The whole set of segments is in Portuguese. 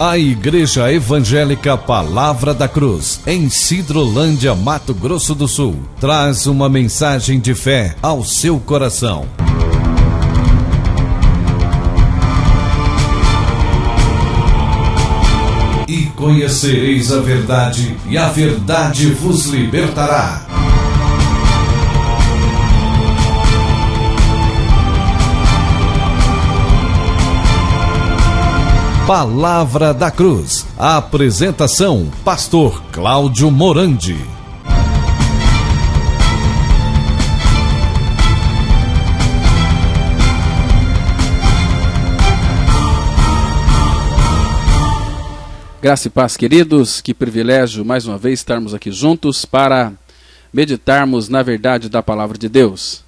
A Igreja Evangélica Palavra da Cruz, em Sidrolândia, Mato Grosso do Sul, traz uma mensagem de fé ao seu coração. E conhecereis a verdade, e a verdade vos libertará. Palavra da Cruz. A apresentação: Pastor Cláudio Morandi. Graça e paz, queridos, que privilégio mais uma vez estarmos aqui juntos para meditarmos na verdade da Palavra de Deus.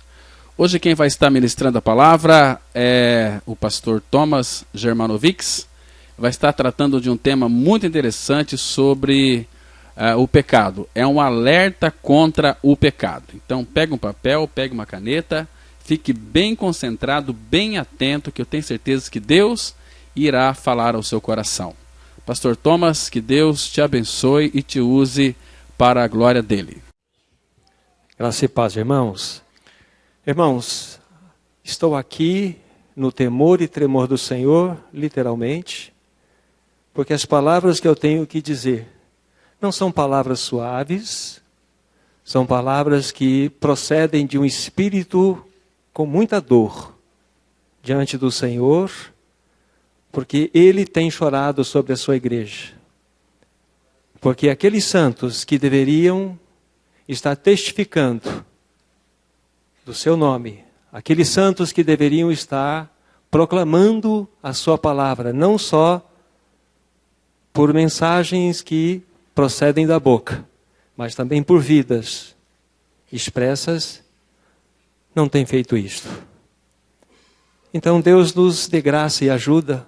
Hoje quem vai estar ministrando a palavra é o pastor Thomas Germanovics. Vai estar tratando de um tema muito interessante sobre o pecado. É um alerta contra o pecado. Então pegue um papel, pegue uma caneta, fique bem concentrado, bem atento, que eu tenho certeza que Deus irá falar ao seu coração. Pastor Thomas, que Deus te abençoe e te use para a glória dele. Graça e paz, irmãos. Irmãos, estou aqui no temor e tremor do Senhor, literalmente, porque as palavras que eu tenho que dizer não são palavras suaves, são palavras que procedem de um espírito com muita dor diante do Senhor, porque Ele tem chorado sobre a sua igreja. Porque aqueles santos que deveriam estar testificando do seu nome, aqueles santos que deveriam estar proclamando a sua palavra, não só por mensagens que procedem da boca, mas também por vidas expressas, não têm feito isto. Então Deus nos dê graça e ajuda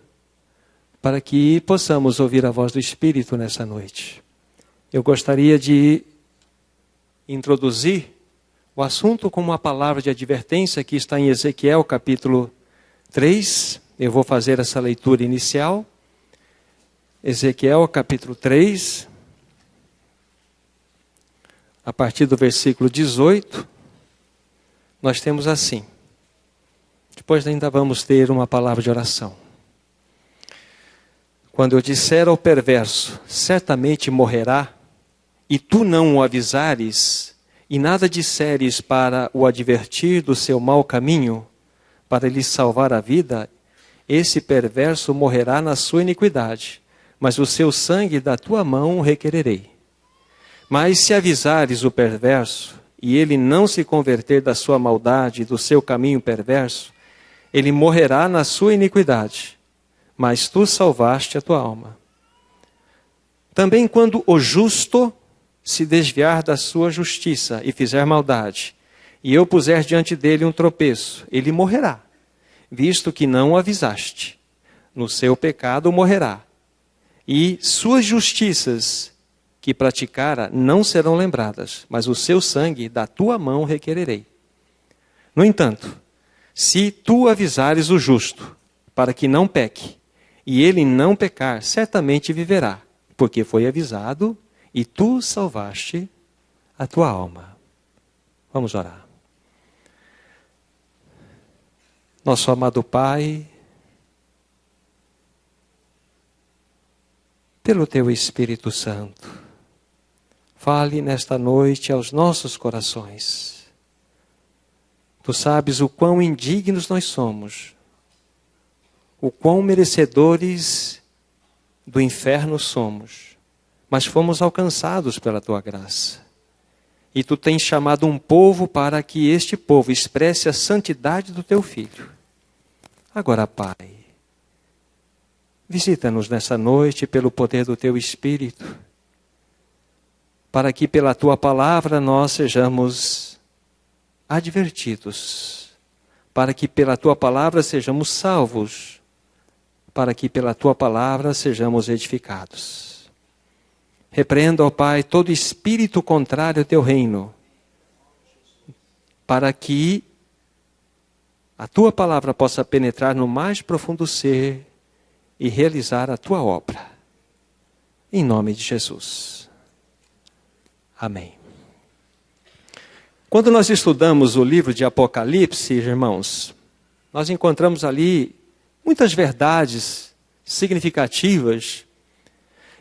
para que possamos ouvir a voz do Espírito nessa noite. Eu gostaria de introduzir o assunto com uma palavra de advertência que está em Ezequiel capítulo 3. Eu vou fazer essa leitura inicial. Ezequiel capítulo 3, a partir do versículo 18, nós temos assim. Depois ainda vamos ter uma palavra de oração. Quando eu disser ao perverso, certamente morrerá, e tu não o avisares, e nada disseres para o advertir do seu mau caminho, para lhe salvar a vida, esse perverso morrerá na sua iniquidade, mas o seu sangue da tua mão requererei. Mas se avisares o perverso, e ele não se converter da sua maldade e do seu caminho perverso, ele morrerá na sua iniquidade, mas tu salvaste a tua alma. Também quando o justo se desviar da sua justiça e fizer maldade, e eu puser diante dele um tropeço, ele morrerá, visto que não o avisaste. No seu pecado morrerá, e suas justiças que praticara não serão lembradas, mas o seu sangue da tua mão requererei. No entanto, se tu avisares o justo, para que não peque, e ele não pecar, certamente viverá, porque foi avisado, e tu salvaste a tua alma. Vamos orar. Nosso amado Pai, pelo teu Espírito Santo, fale nesta noite aos nossos corações. Tu sabes o quão indignos nós somos, o quão merecedores do inferno somos, mas fomos alcançados pela tua graça. E tu tens chamado um povo para que este povo expresse a santidade do teu Filho. Agora, Pai, visita-nos nessa noite pelo poder do teu Espírito, para que pela tua palavra nós sejamos advertidos, para que pela tua palavra sejamos salvos, para que pela tua palavra sejamos edificados. Repreenda, ó Pai, todo espírito contrário ao teu reino, para que a tua palavra possa penetrar no mais profundo ser e realizar a tua obra. em nome de Jesus. Amém. Quando nós estudamos o livro de Apocalipse, irmãos, nós encontramos ali muitas verdades significativas.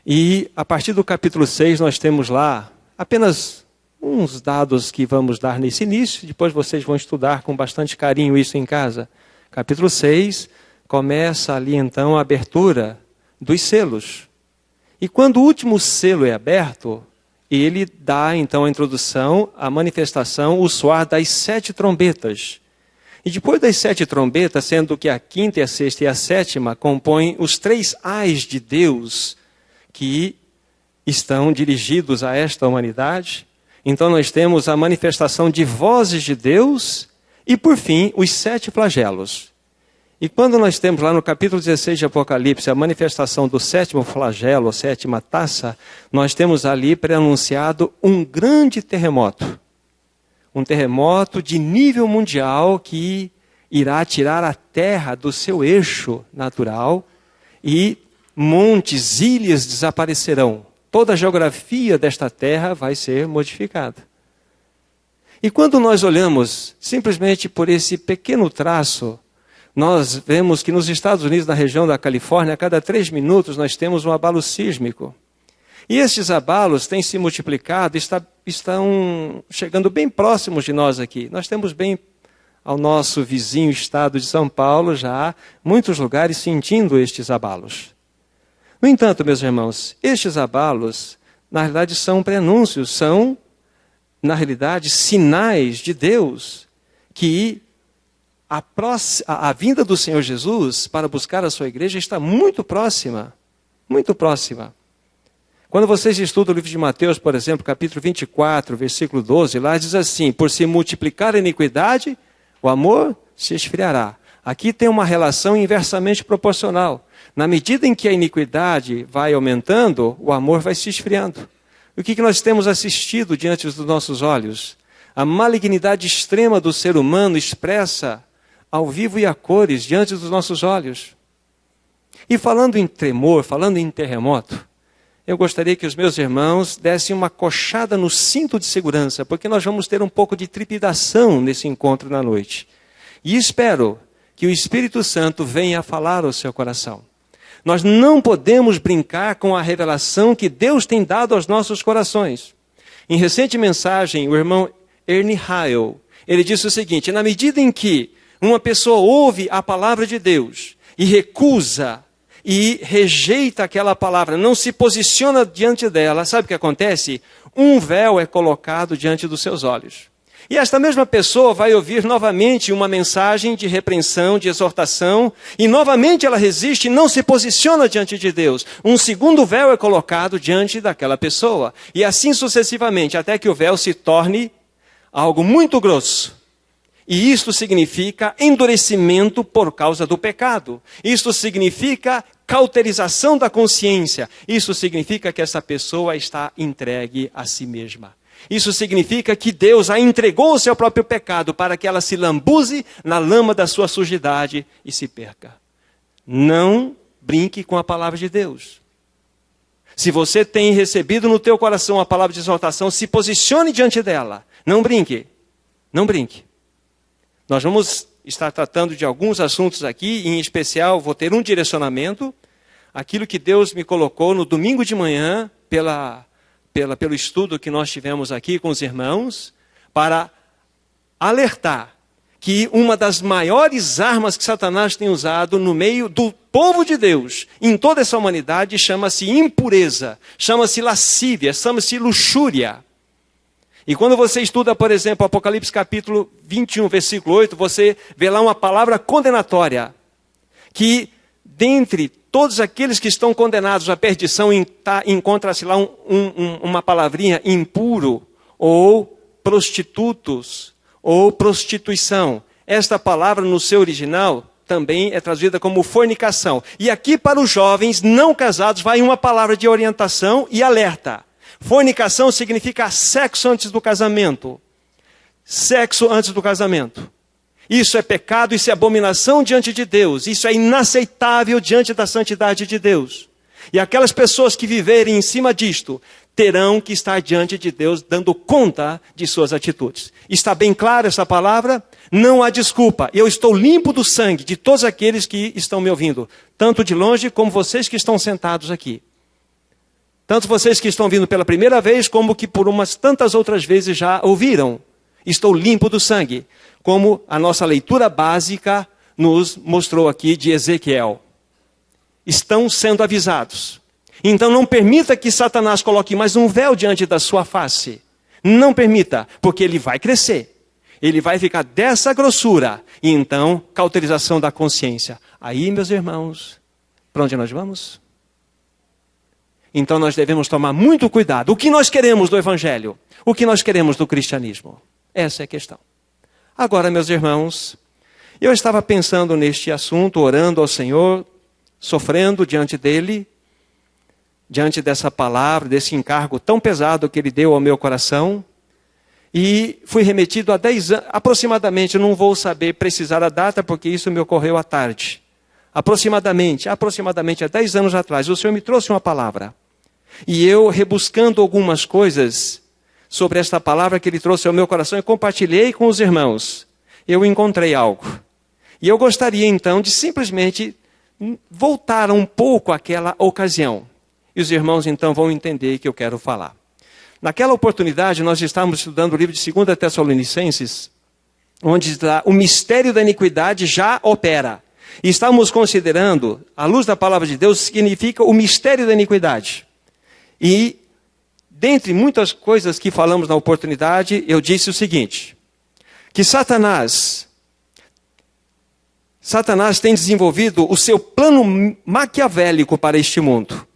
E a partir do capítulo 6 nós temos lá apenas uns dados que vamos dar nesse início. Depois vocês vão estudar com bastante carinho isso em casa. Capítulo 6 começa ali então a abertura dos selos. E quando o último selo é aberto, ele dá então a introdução, a manifestação, o soar das 7 trombetas. E depois das 7 trombetas, sendo que a quinta, a sexta e a sétima compõem os 3 ais de Deus que estão dirigidos a esta humanidade. Então nós temos a manifestação de vozes de Deus e, por fim, os 7 flagelos. E quando nós temos lá no capítulo 16 de Apocalipse a manifestação do 7º flagelo, a 7ª taça, nós temos ali preanunciado um grande terremoto. Um terremoto de nível mundial que irá tirar a terra do seu eixo natural e montes, ilhas desaparecerão. Toda a geografia desta terra vai ser modificada. E quando nós olhamos simplesmente por esse pequeno traço, nós vemos que nos Estados Unidos, na região da Califórnia, a cada 3 minutos nós temos um abalo sísmico. E estes abalos têm se multiplicado, estão chegando bem próximos de nós aqui. Nós temos bem ao nosso vizinho estado de São Paulo já muitos lugares sentindo estes abalos. No entanto, meus irmãos, estes abalos, na realidade, são prenúncios, são, na realidade, sinais de Deus que a vinda do Senhor Jesus para buscar a sua igreja está muito próxima, muito próxima. Quando vocês estudam o livro de Mateus, por exemplo, capítulo 24, versículo 12, lá diz assim: por se multiplicar a iniquidade, o amor se esfriará. Aqui tem uma relação inversamente proporcional. Na medida em que a iniquidade vai aumentando, o amor vai se esfriando. E o que nós temos assistido diante dos nossos olhos? A malignidade extrema do ser humano expressa ao vivo e a cores diante dos nossos olhos. E falando em tremor, falando em terremoto, eu gostaria que os meus irmãos dessem uma coxada no cinto de segurança, porque nós vamos ter um pouco de trepidação nesse encontro na noite. E espero que o Espírito Santo venha a falar ao seu coração. Nós não podemos brincar com a revelação que Deus tem dado aos nossos corações. Em recente mensagem, o irmão Ernie Hyle, ele disse o seguinte: na medida em que uma pessoa ouve a palavra de Deus e recusa e rejeita aquela palavra, não se posiciona diante dela, sabe o que acontece? Um véu é colocado diante dos seus olhos. E esta mesma pessoa vai ouvir novamente uma mensagem de repreensão, de exortação, e novamente ela resiste e não se posiciona diante de Deus. Um segundo véu é colocado diante daquela pessoa. E assim sucessivamente, até que o véu se torne algo muito grosso. E isto significa endurecimento por causa do pecado. Isto significa cauterização da consciência. Isso significa que essa pessoa está entregue a si mesma. Isso significa que Deus a entregou o seu próprio pecado para que ela se lambuze na lama da sua sujidade e se perca. Não brinque com a palavra de Deus. Se você tem recebido no teu coração a palavra de exortação, se posicione diante dela. Não brinque. Não brinque. Nós vamos estar tratando de alguns assuntos aqui, em especial vou ter um direcionamento, aquilo que Deus me colocou no domingo de manhã, pelo estudo que nós tivemos aqui com os irmãos, para alertar que uma das maiores armas que Satanás tem usado no meio do povo de Deus, em toda essa humanidade, chama-se impureza, chama-se lascívia, chama-se luxúria. E quando você estuda, por exemplo, Apocalipse capítulo 21, versículo 8, você vê lá uma palavra condenatória, que dentre todos aqueles que estão condenados à perdição, encontra-se lá uma palavrinha, impuro, ou prostitutos, ou prostituição. Esta palavra no seu original também é traduzida como fornicação. E aqui para os jovens não casados vai uma palavra de orientação e alerta. Fornicação significa sexo antes do casamento. Sexo antes do casamento. Isso é pecado, isso é abominação diante de Deus. Isso é inaceitável diante da santidade de Deus. E aquelas pessoas que viverem em cima disto, terão que estar diante de Deus, dando conta de suas atitudes. Está bem clara essa palavra? Não há desculpa. Eu estou limpo do sangue de todos aqueles que estão me ouvindo, tanto de longe como vocês que estão sentados aqui. Tanto vocês que estão vindo pela primeira vez, como que por umas tantas outras vezes já ouviram. Estou limpo do sangue, como a nossa leitura básica nos mostrou aqui de Ezequiel. Estão sendo avisados. Então não permita que Satanás coloque mais um véu diante da sua face. Não permita, porque ele vai crescer. Ele vai ficar dessa grossura. E então, cauterização da consciência. Aí, meus irmãos, para onde nós vamos? Então nós devemos tomar muito cuidado. O que nós queremos do Evangelho? O que nós queremos do cristianismo? Essa é a questão. Agora, meus irmãos, eu estava pensando neste assunto, orando ao Senhor, sofrendo diante dele, diante dessa palavra, desse encargo tão pesado que ele deu ao meu coração, e fui remetido há 10 anos, aproximadamente, eu não vou saber precisar a data, porque isso me ocorreu à tarde. Aproximadamente há 10 anos atrás, o Senhor me trouxe uma palavra. E eu, rebuscando algumas coisas sobre esta palavra que ele trouxe ao meu coração, e compartilhei com os irmãos, eu encontrei algo. E eu gostaria então de simplesmente voltar um pouco àquela ocasião. E os irmãos então vão entender que eu quero falar. Naquela oportunidade nós estávamos estudando o livro de 2 Tessalonicenses, onde está o mistério da iniquidade já opera. E estamos considerando, à luz da palavra de Deus, significa o mistério da iniquidade. E, dentre muitas coisas que falamos na oportunidade, eu disse o seguinte, que Satanás tem desenvolvido o seu plano maquiavélico para este mundo.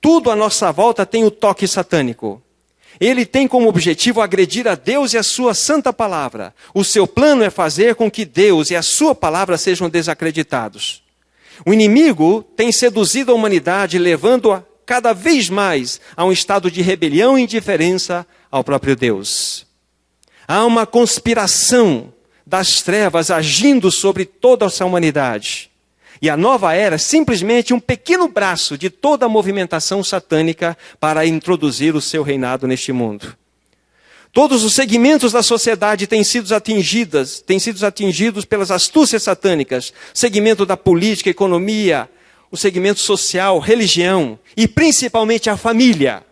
Tudo à nossa volta tem o toque satânico. Ele tem como objetivo agredir a Deus e a sua santa palavra. O seu plano é fazer com que Deus e a sua palavra sejam desacreditados. O inimigo tem seduzido a humanidade, levando-a cada vez mais a um estado de rebelião e indiferença ao próprio Deus. Há uma conspiração das trevas agindo sobre toda essa humanidade. E a nova era é simplesmente um pequeno braço de toda a movimentação satânica para introduzir o seu reinado neste mundo. Todos os segmentos da sociedade têm sido atingidos pelas astúcias satânicas. Segmento da política, economia, o segmento social, religião e principalmente a família.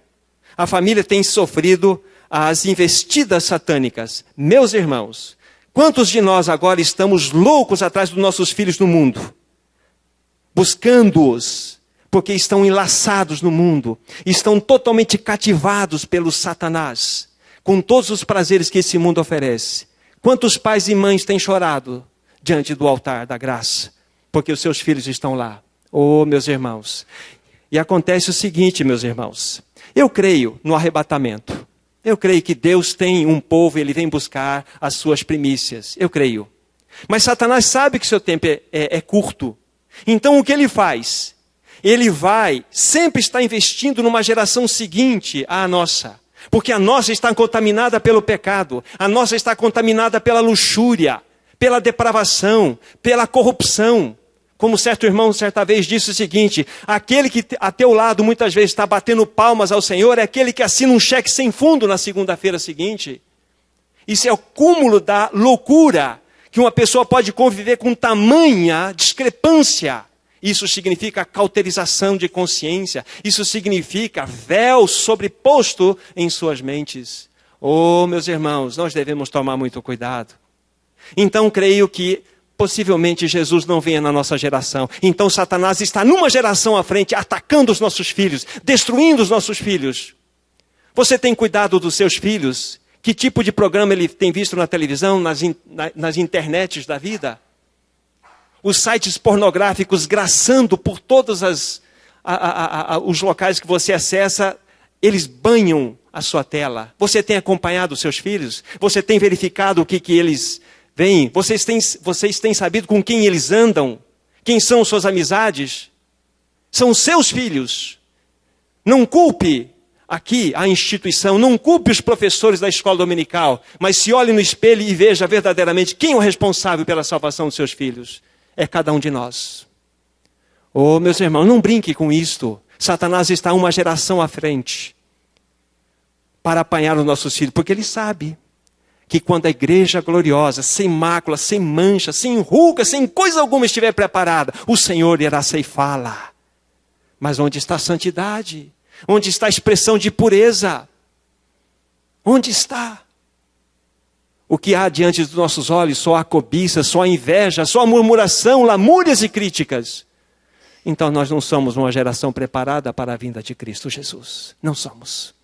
A família tem sofrido as investidas satânicas. Meus irmãos, quantos de nós agora estamos loucos atrás dos nossos filhos no mundo? Buscando-os, porque estão enlaçados no mundo, estão totalmente cativados pelo Satanás, com todos os prazeres que esse mundo oferece. Quantos pais e mães têm chorado diante do altar da graça, porque os seus filhos estão lá? Oh, meus irmãos, e acontece o seguinte, meus irmãos, eu creio no arrebatamento, eu creio que Deus tem um povo e Ele vem buscar as suas primícias, eu creio. Mas Satanás sabe que seu tempo é curto. Então o que ele faz? Ele vai sempre estar investindo numa geração seguinte à nossa. Porque a nossa está contaminada pelo pecado. A nossa está contaminada pela luxúria, pela depravação, pela corrupção. Como certo irmão certa vez disse o seguinte, aquele que a teu lado muitas vezes está batendo palmas ao Senhor, é aquele que assina um cheque sem fundo na segunda-feira seguinte. Isso é o cúmulo da loucura, que uma pessoa pode conviver com tamanha discrepância. Isso significa cauterização de consciência. Isso significa véu sobreposto em suas mentes. Oh, meus irmãos, nós devemos tomar muito cuidado. Então, creio que possivelmente Jesus não venha na nossa geração. Então, Satanás está numa geração à frente, atacando os nossos filhos, destruindo os nossos filhos. Você tem cuidado dos seus filhos? Que tipo de programa ele tem visto na televisão, nas internets da vida? Os sites pornográficos graçando por todos os locais que você acessa, eles banham a sua tela. Você tem acompanhado os seus filhos? Você tem verificado o que eles veem? Vocês têm sabido com quem eles andam? Quem são suas amizades? São seus filhos. Não culpe aqui a instituição, não culpe os professores da escola dominical, mas se olhe no espelho e veja verdadeiramente quem é o responsável pela salvação dos seus filhos. É cada um de nós. Oh, meus irmãos, não brinque com isto. Satanás está uma geração à frente para apanhar os nossos filhos, porque ele sabe que quando a igreja gloriosa, sem mácula, sem mancha, sem ruga, sem coisa alguma estiver preparada, o Senhor irá ceifá-la. Mas onde está a santidade? Onde está a expressão de pureza? Onde está? O que há diante dos nossos olhos? Só a cobiça, só a inveja, só a murmuração, lamúrias e críticas. Então nós não somos uma geração preparada para a vinda de Cristo Jesus. Não somos.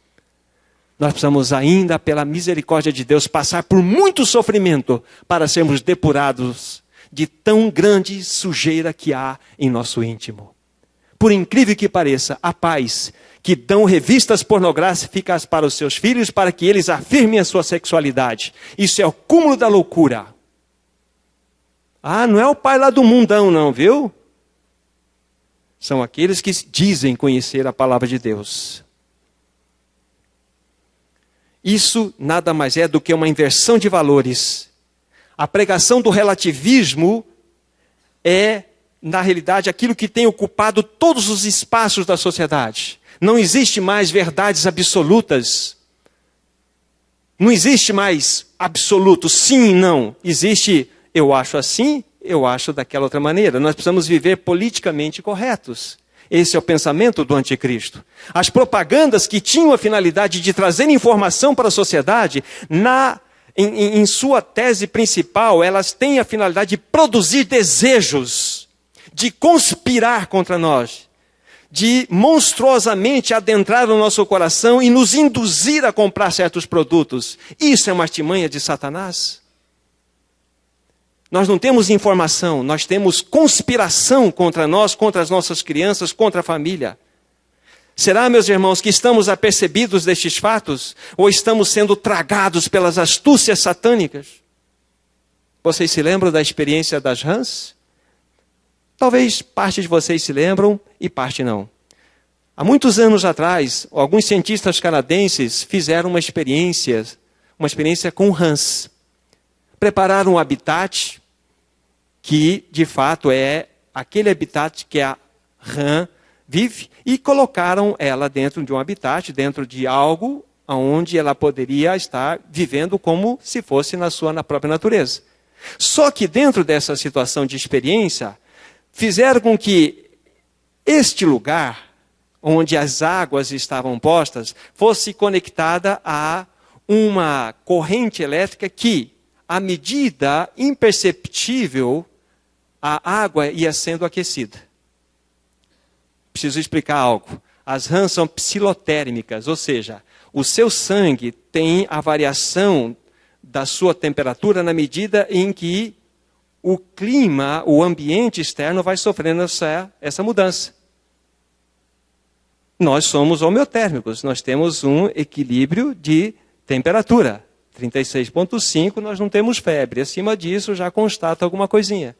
Nós precisamos ainda, pela misericórdia de Deus, passar por muito sofrimento para sermos depurados de tão grande sujeira que há em nosso íntimo. Por incrível que pareça, há pais que dão revistas pornográficas para os seus filhos para que eles afirmem a sua sexualidade. Isso é o cúmulo da loucura. Ah, não é o pai lá do mundão não, viu? São aqueles que dizem conhecer a palavra de Deus. Isso nada mais é do que uma inversão de valores. A pregação do relativismo é, na realidade, aquilo que tem ocupado todos os espaços da sociedade. Não existe mais verdades absolutas. Não existe mais absoluto, sim e não. Existe, eu acho assim, eu acho daquela outra maneira. Nós precisamos viver politicamente corretos. Esse é o pensamento do anticristo. As propagandas que tinham a finalidade de trazer informação para a sociedade, em sua tese principal, elas têm a finalidade de produzir desejos, de conspirar contra nós, de monstruosamente adentrar no nosso coração e nos induzir a comprar certos produtos. Isso é uma artimanha de Satanás. Nós não temos informação, nós temos conspiração contra nós, contra as nossas crianças, contra a família. Será, meus irmãos, que estamos apercebidos destes fatos? Ou estamos sendo tragados pelas astúcias satânicas? Vocês se lembram da experiência das rãs? Talvez parte de vocês se lembram e parte não. Há muitos anos atrás, alguns cientistas canadenses fizeram uma experiência com rãs. Prepararam um habitat que, de fato, é aquele habitat que a rã vive e colocaram ela dentro de um habitat, dentro de algo onde ela poderia estar vivendo como se fosse na própria natureza. Só que dentro dessa situação de experiência, fizeram com que este lugar, onde as águas estavam postas, fosse conectada a uma corrente elétrica que, à medida imperceptível, a água ia sendo aquecida. Preciso explicar algo. As rãs são psilotérmicas, ou seja, o seu sangue tem a variação da sua temperatura na medida em que o clima, o ambiente externo vai sofrendo essa mudança. Nós somos homeotérmicos, nós temos um equilíbrio de temperatura. 36,5 nós não temos febre. Acima disso já constata alguma coisinha.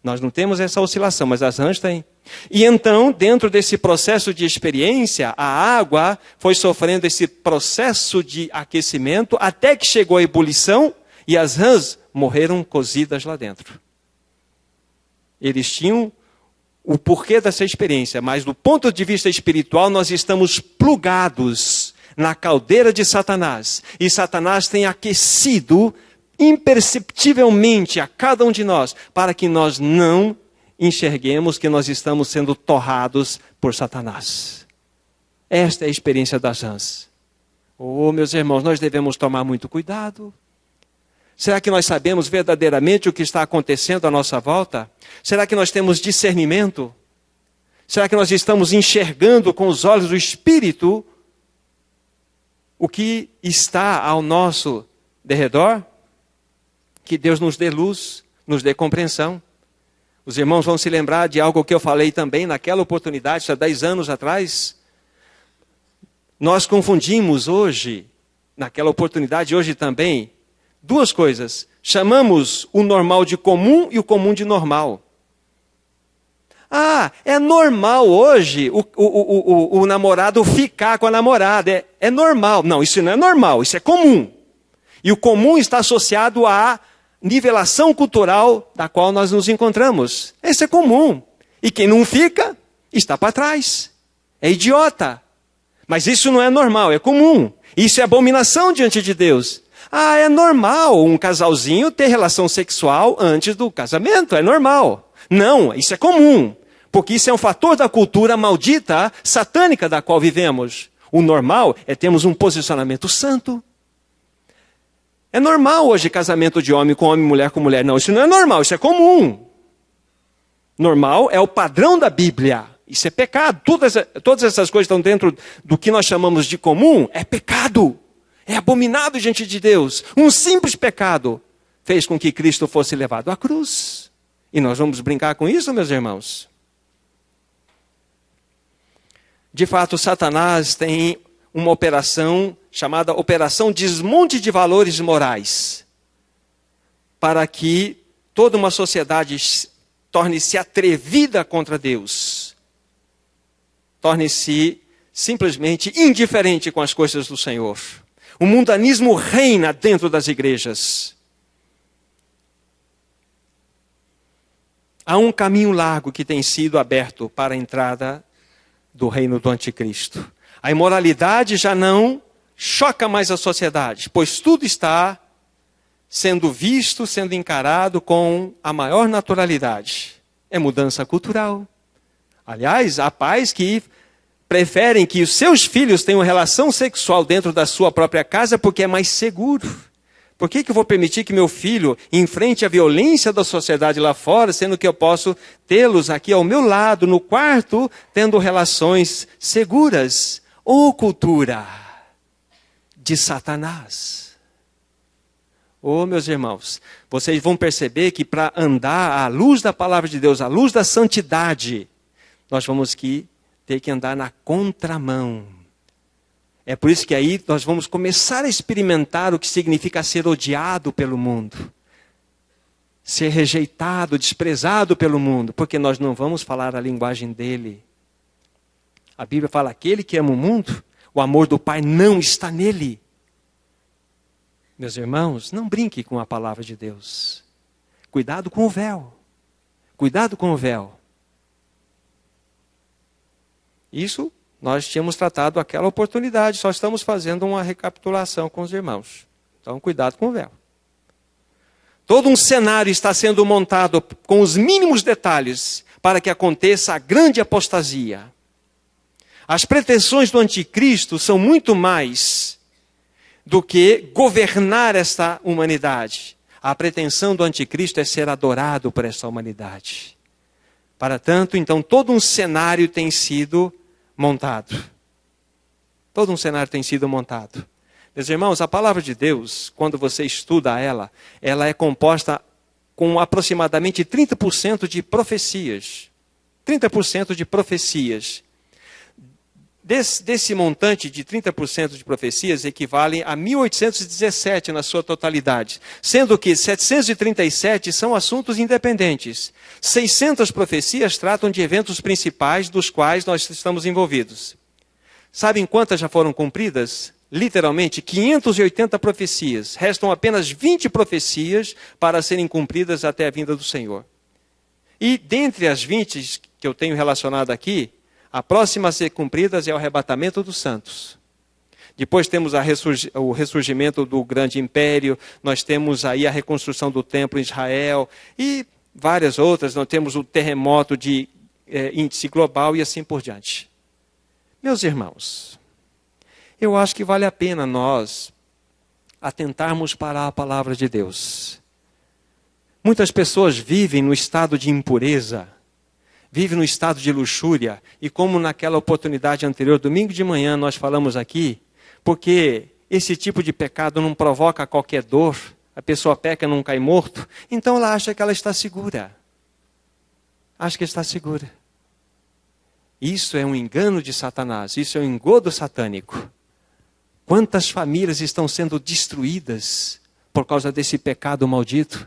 Nós não temos essa oscilação, mas as rãs têm. E então, dentro desse processo de experiência, a água foi sofrendo esse processo de aquecimento até que chegou a ebulição e as rãs morreram cozidas lá dentro. Eles tinham o porquê dessa experiência, mas do ponto de vista espiritual nós estamos plugados na caldeira de Satanás. E Satanás tem aquecido imperceptivelmente a cada um de nós, para que nós não enxerguemos que nós estamos sendo torrados por Satanás. Esta é a experiência das rãs. Oh, meus irmãos, nós devemos tomar muito cuidado. Será que nós sabemos verdadeiramente o que está acontecendo à nossa volta? Será que nós temos discernimento? Será que nós estamos enxergando com os olhos do Espírito o que está ao nosso derredor? Que Deus nos dê luz, nos dê compreensão. Os irmãos vão se lembrar de algo que eu falei também naquela oportunidade, há 10 anos atrás. Nós confundimos hoje, naquela oportunidade, hoje também, duas coisas. Chamamos o normal de comum e o comum de normal. Ah, é normal hoje o namorado ficar com a namorada. É normal. Não, isso não é normal, isso é comum. E o comum está associado à nivelação cultural da qual nós nos encontramos. Esse é comum. E quem não fica, está para trás. é idiota. Mas isso não é normal, é comum. Isso é abominação diante de Deus. Ah, é normal um casalzinho ter relação sexual antes do casamento, é normal. Não, isso é comum, porque isso é um fator da cultura maldita, satânica da qual vivemos. O normal é termos um posicionamento santo. É normal hoje casamento de homem com homem, mulher com mulher. Não, isso não é normal, isso é comum. Normal é o padrão da Bíblia. Isso é pecado. Todas essas coisas estão dentro do que nós chamamos de comum. É pecado. É abominado diante de Deus. Um simples pecado fez com que Cristo fosse levado à cruz. E nós vamos brincar com isso, meus irmãos? De fato, Satanás tem uma operação chamada Operação Desmonte de Valores Morais, para que toda uma sociedade torne-se atrevida contra Deus, torne-se simplesmente indiferente com as coisas do Senhor. O mundanismo reina dentro das igrejas. Há um caminho largo que tem sido aberto para a entrada do reino do anticristo. A imoralidade já não choca mais a sociedade, pois tudo está sendo visto, sendo encarado com a maior naturalidade. É mudança cultural. Aliás, há pais que preferem que os seus filhos tenham relação sexual dentro da sua própria casa porque é mais seguro. Por que eu vou permitir que meu filho enfrente a violência da sociedade lá fora, sendo que eu posso tê-los aqui ao meu lado, no quarto, tendo relações seguras? Ô cultura de Satanás! Ô meus irmãos, vocês vão perceber que para andar à luz da palavra de Deus, à luz da santidade, nós vamos ter que andar na contramão. É por isso que aí nós vamos começar a experimentar o que significa ser odiado pelo mundo. Ser rejeitado, desprezado pelo mundo, porque nós não vamos falar a linguagem dele. A Bíblia fala, aquele que ama o mundo, o amor do Pai não está nele. Meus irmãos, não brinque com a palavra de Deus. Cuidado com o véu. Cuidado com o véu. Isso nós tínhamos tratado aquela oportunidade, só estamos fazendo uma recapitulação com os irmãos. Então, cuidado com o véu. Todo um cenário está sendo montado com os mínimos detalhes para que aconteça a grande apostasia. As pretensões do anticristo são muito mais do que governar esta humanidade. A pretensão do anticristo é ser adorado por esta humanidade. Para tanto, então, todo um cenário tem sido montado. Todo um cenário tem sido montado. Meus irmãos, a palavra de Deus, quando você estuda ela é composta com aproximadamente 30% de profecias. 30% de profecias. Desse montante de 30% de profecias equivalem a 1817 na sua totalidade, sendo que 737 são assuntos independentes. 600 profecias tratam de eventos principais dos quais nós estamos envolvidos. Sabem quantas já foram cumpridas? Literalmente 580 profecias. Restam apenas 20 profecias para serem cumpridas até a vinda do Senhor. E dentre as 20 que eu tenho relacionado aqui, a próxima a ser cumprida é o arrebatamento dos santos. Depois temos o ressurgimento do grande império, nós temos aí a reconstrução do templo em Israel e várias outras. Nós temos o terremoto de índice global e assim por diante. Meus irmãos, eu acho que vale a pena nós atentarmos para a palavra de Deus. Muitas pessoas vivem no estado de impureza, vivem no estado de luxúria, e como naquela oportunidade anterior, domingo de manhã, nós falamos aqui, porque esse tipo de pecado não provoca qualquer dor, a pessoa peca e não cai morto, então ela acha que ela está segura. Acha que está segura. Isso é um engano de Satanás, isso é um engodo satânico. Quantas famílias estão sendo destruídas por causa desse pecado maldito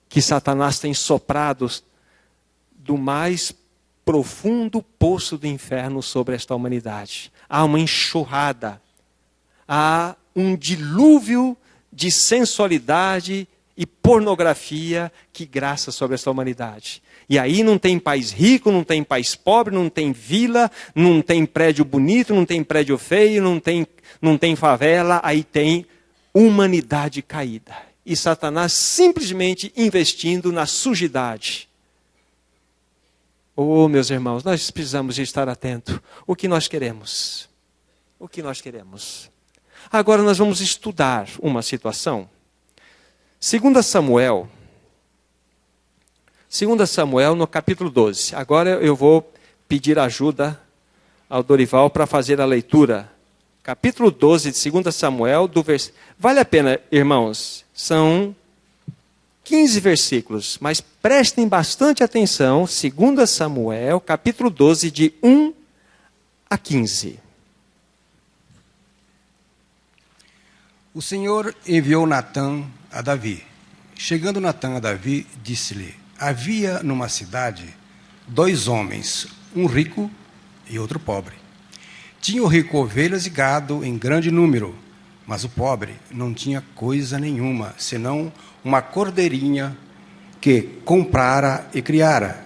que Satanás tem soprado do mais profundo poço do inferno sobre esta humanidade. Há uma enxurrada, há um dilúvio de sensualidade e pornografia que graça sobre esta humanidade. E aí não tem país rico, não tem país pobre, não tem vila, não tem prédio bonito, não tem prédio feio, não tem favela, aí tem humanidade caída. E Satanás simplesmente investindo na sujidade. Oh, meus irmãos, nós precisamos de estar atentos. O que nós queremos? O que nós queremos? Agora nós vamos estudar uma situação. 2 Samuel no capítulo 12. Agora eu vou pedir ajuda ao Dorival para fazer a leitura. Capítulo 12 de 2 Samuel, Vale a pena, irmãos, são 15 versículos, mas prestem bastante atenção. 2 Samuel, capítulo 12, de 1 a 15. O Senhor enviou Natã a Davi. Chegando Natã a Davi, disse-lhe: havia numa cidade 2 homens, um rico e outro pobre. Tinha o rico ovelhas e gado em grande número, mas o pobre não tinha coisa nenhuma, senão uma cordeirinha que comprara e criara,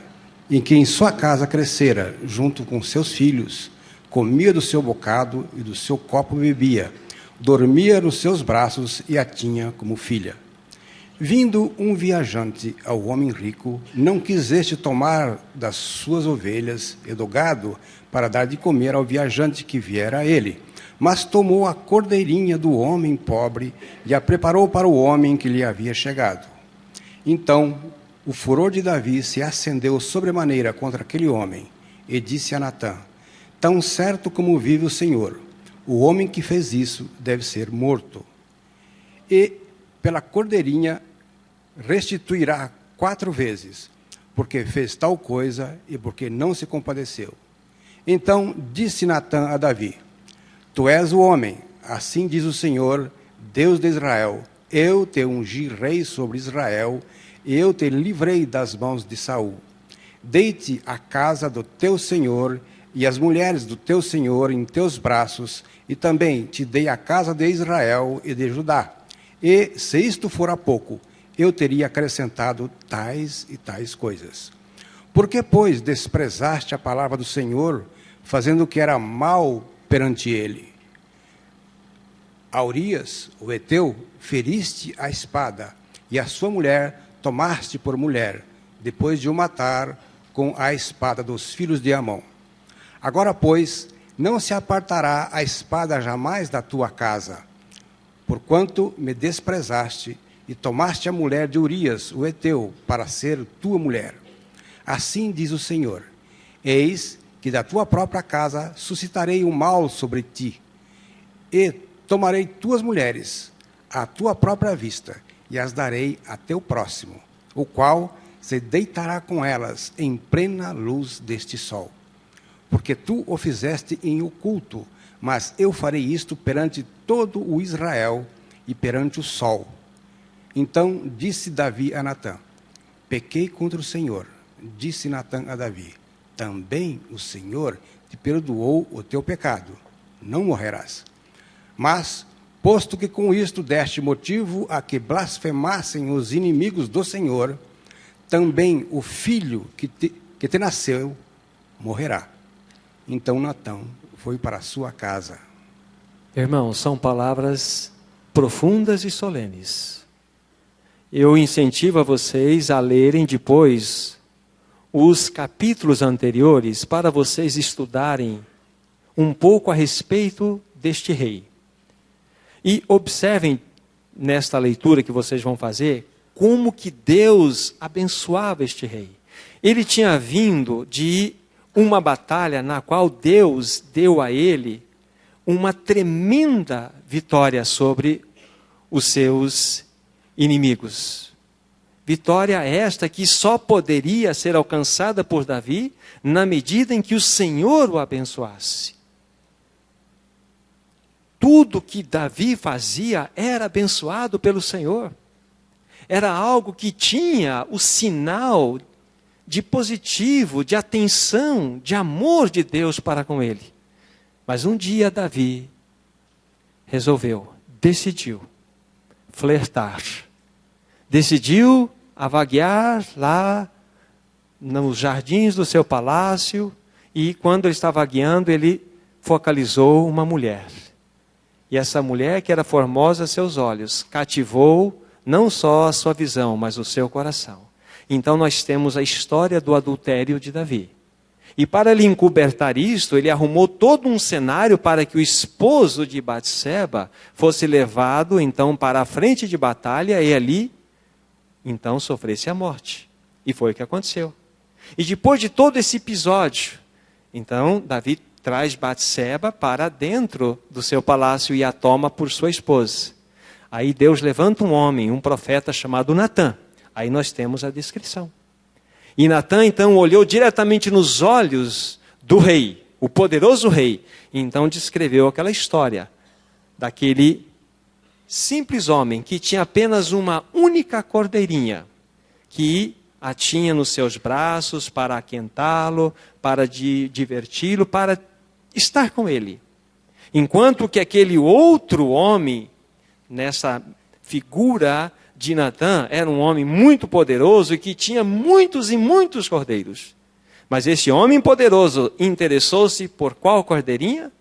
em que em sua casa crescera, junto com seus filhos, comia do seu bocado e do seu copo bebia, dormia nos seus braços e a tinha como filha. Vindo um viajante ao homem rico, não quis este tomar das suas ovelhas e do gado para dar de comer ao viajante que viera a ele, mas tomou a cordeirinha do homem pobre e a preparou para o homem que lhe havia chegado. Então o furor de Davi se acendeu sobremaneira contra aquele homem, e disse a Natã: tão certo como vive o Senhor, o homem que fez isso deve ser morto. E pela cordeirinha restituirá 4 vezes, porque fez tal coisa e porque não se compadeceu. Então disse Natã a Davi: tu és o homem, assim diz o Senhor, Deus de Israel: eu te ungi rei sobre Israel, e eu te livrei das mãos de Saul. Dei-te a casa do teu senhor e as mulheres do teu senhor em teus braços, e também te dei a casa de Israel e de Judá. E, se isto fora pouco, eu teria acrescentado tais e tais coisas. Por que, pois, desprezaste a palavra do Senhor, fazendo o que era mal perante ele? A Urias, o heteu, feriste a espada, e a sua mulher tomaste por mulher, depois de o matar com a espada dos filhos de Amon. Agora, pois, não se apartará a espada jamais da tua casa, porquanto me desprezaste e tomaste a mulher de Urias, o heteu, para ser tua mulher. Assim diz o Senhor: eis que da tua própria casa suscitarei um mal sobre ti, e tomarei tuas mulheres à tua própria vista, e as darei a teu próximo, o qual se deitará com elas em plena luz deste sol. Porque tu o fizeste em oculto, mas eu farei isto perante todo o Israel e perante o sol. Então disse Davi a Natã: pequei contra o Senhor. Disse Natã a Davi: também o Senhor te perdoou o teu pecado, não morrerás. Mas, posto que com isto deste motivo a que blasfemassem os inimigos do Senhor, também o filho que te nasceu morrerá. Então Natã foi para a sua casa. Irmãos, são palavras profundas e solenes. Eu incentivo a vocês a lerem depois os capítulos anteriores para vocês estudarem um pouco a respeito deste rei. E observem nesta leitura que vocês vão fazer como que Deus abençoava este rei. Ele tinha vindo de uma batalha na qual Deus deu a ele uma tremenda vitória sobre os seus inimigos. Vitória esta que só poderia ser alcançada por Davi na medida em que o Senhor o abençoasse. Tudo que Davi fazia era abençoado pelo Senhor. Era algo que tinha o sinal de positivo, de atenção, de amor de Deus para com ele. Mas um dia Davi decidiu flertar. Decidiu avaguear lá nos jardins do seu palácio, e quando ele estava guiando, ele focalizou uma mulher. E essa mulher, que era formosa a seus olhos, cativou não só a sua visão, mas o seu coração. Então nós temos a história do adultério de Davi. E para lhe encobertar isto, ele arrumou todo um cenário para que o esposo de Batseba fosse levado então para a frente de batalha e ali então sofresse a morte. E foi o que aconteceu. E depois de todo esse episódio, então Davi traz Batseba para dentro do seu palácio e a toma por sua esposa. Aí Deus levanta um homem, um profeta chamado Natã. Aí nós temos a descrição. E Natã então olhou diretamente nos olhos do rei, o poderoso rei. E então descreveu aquela história daquele simples homem que tinha apenas uma única cordeirinha, que a tinha nos seus braços para aquentá-lo, para diverti-lo, para estar com ele. Enquanto que aquele outro homem, nessa figura de Natã, era um homem muito poderoso e que tinha muitos e muitos cordeiros. Mas esse homem poderoso interessou-se por qual cordeirinha?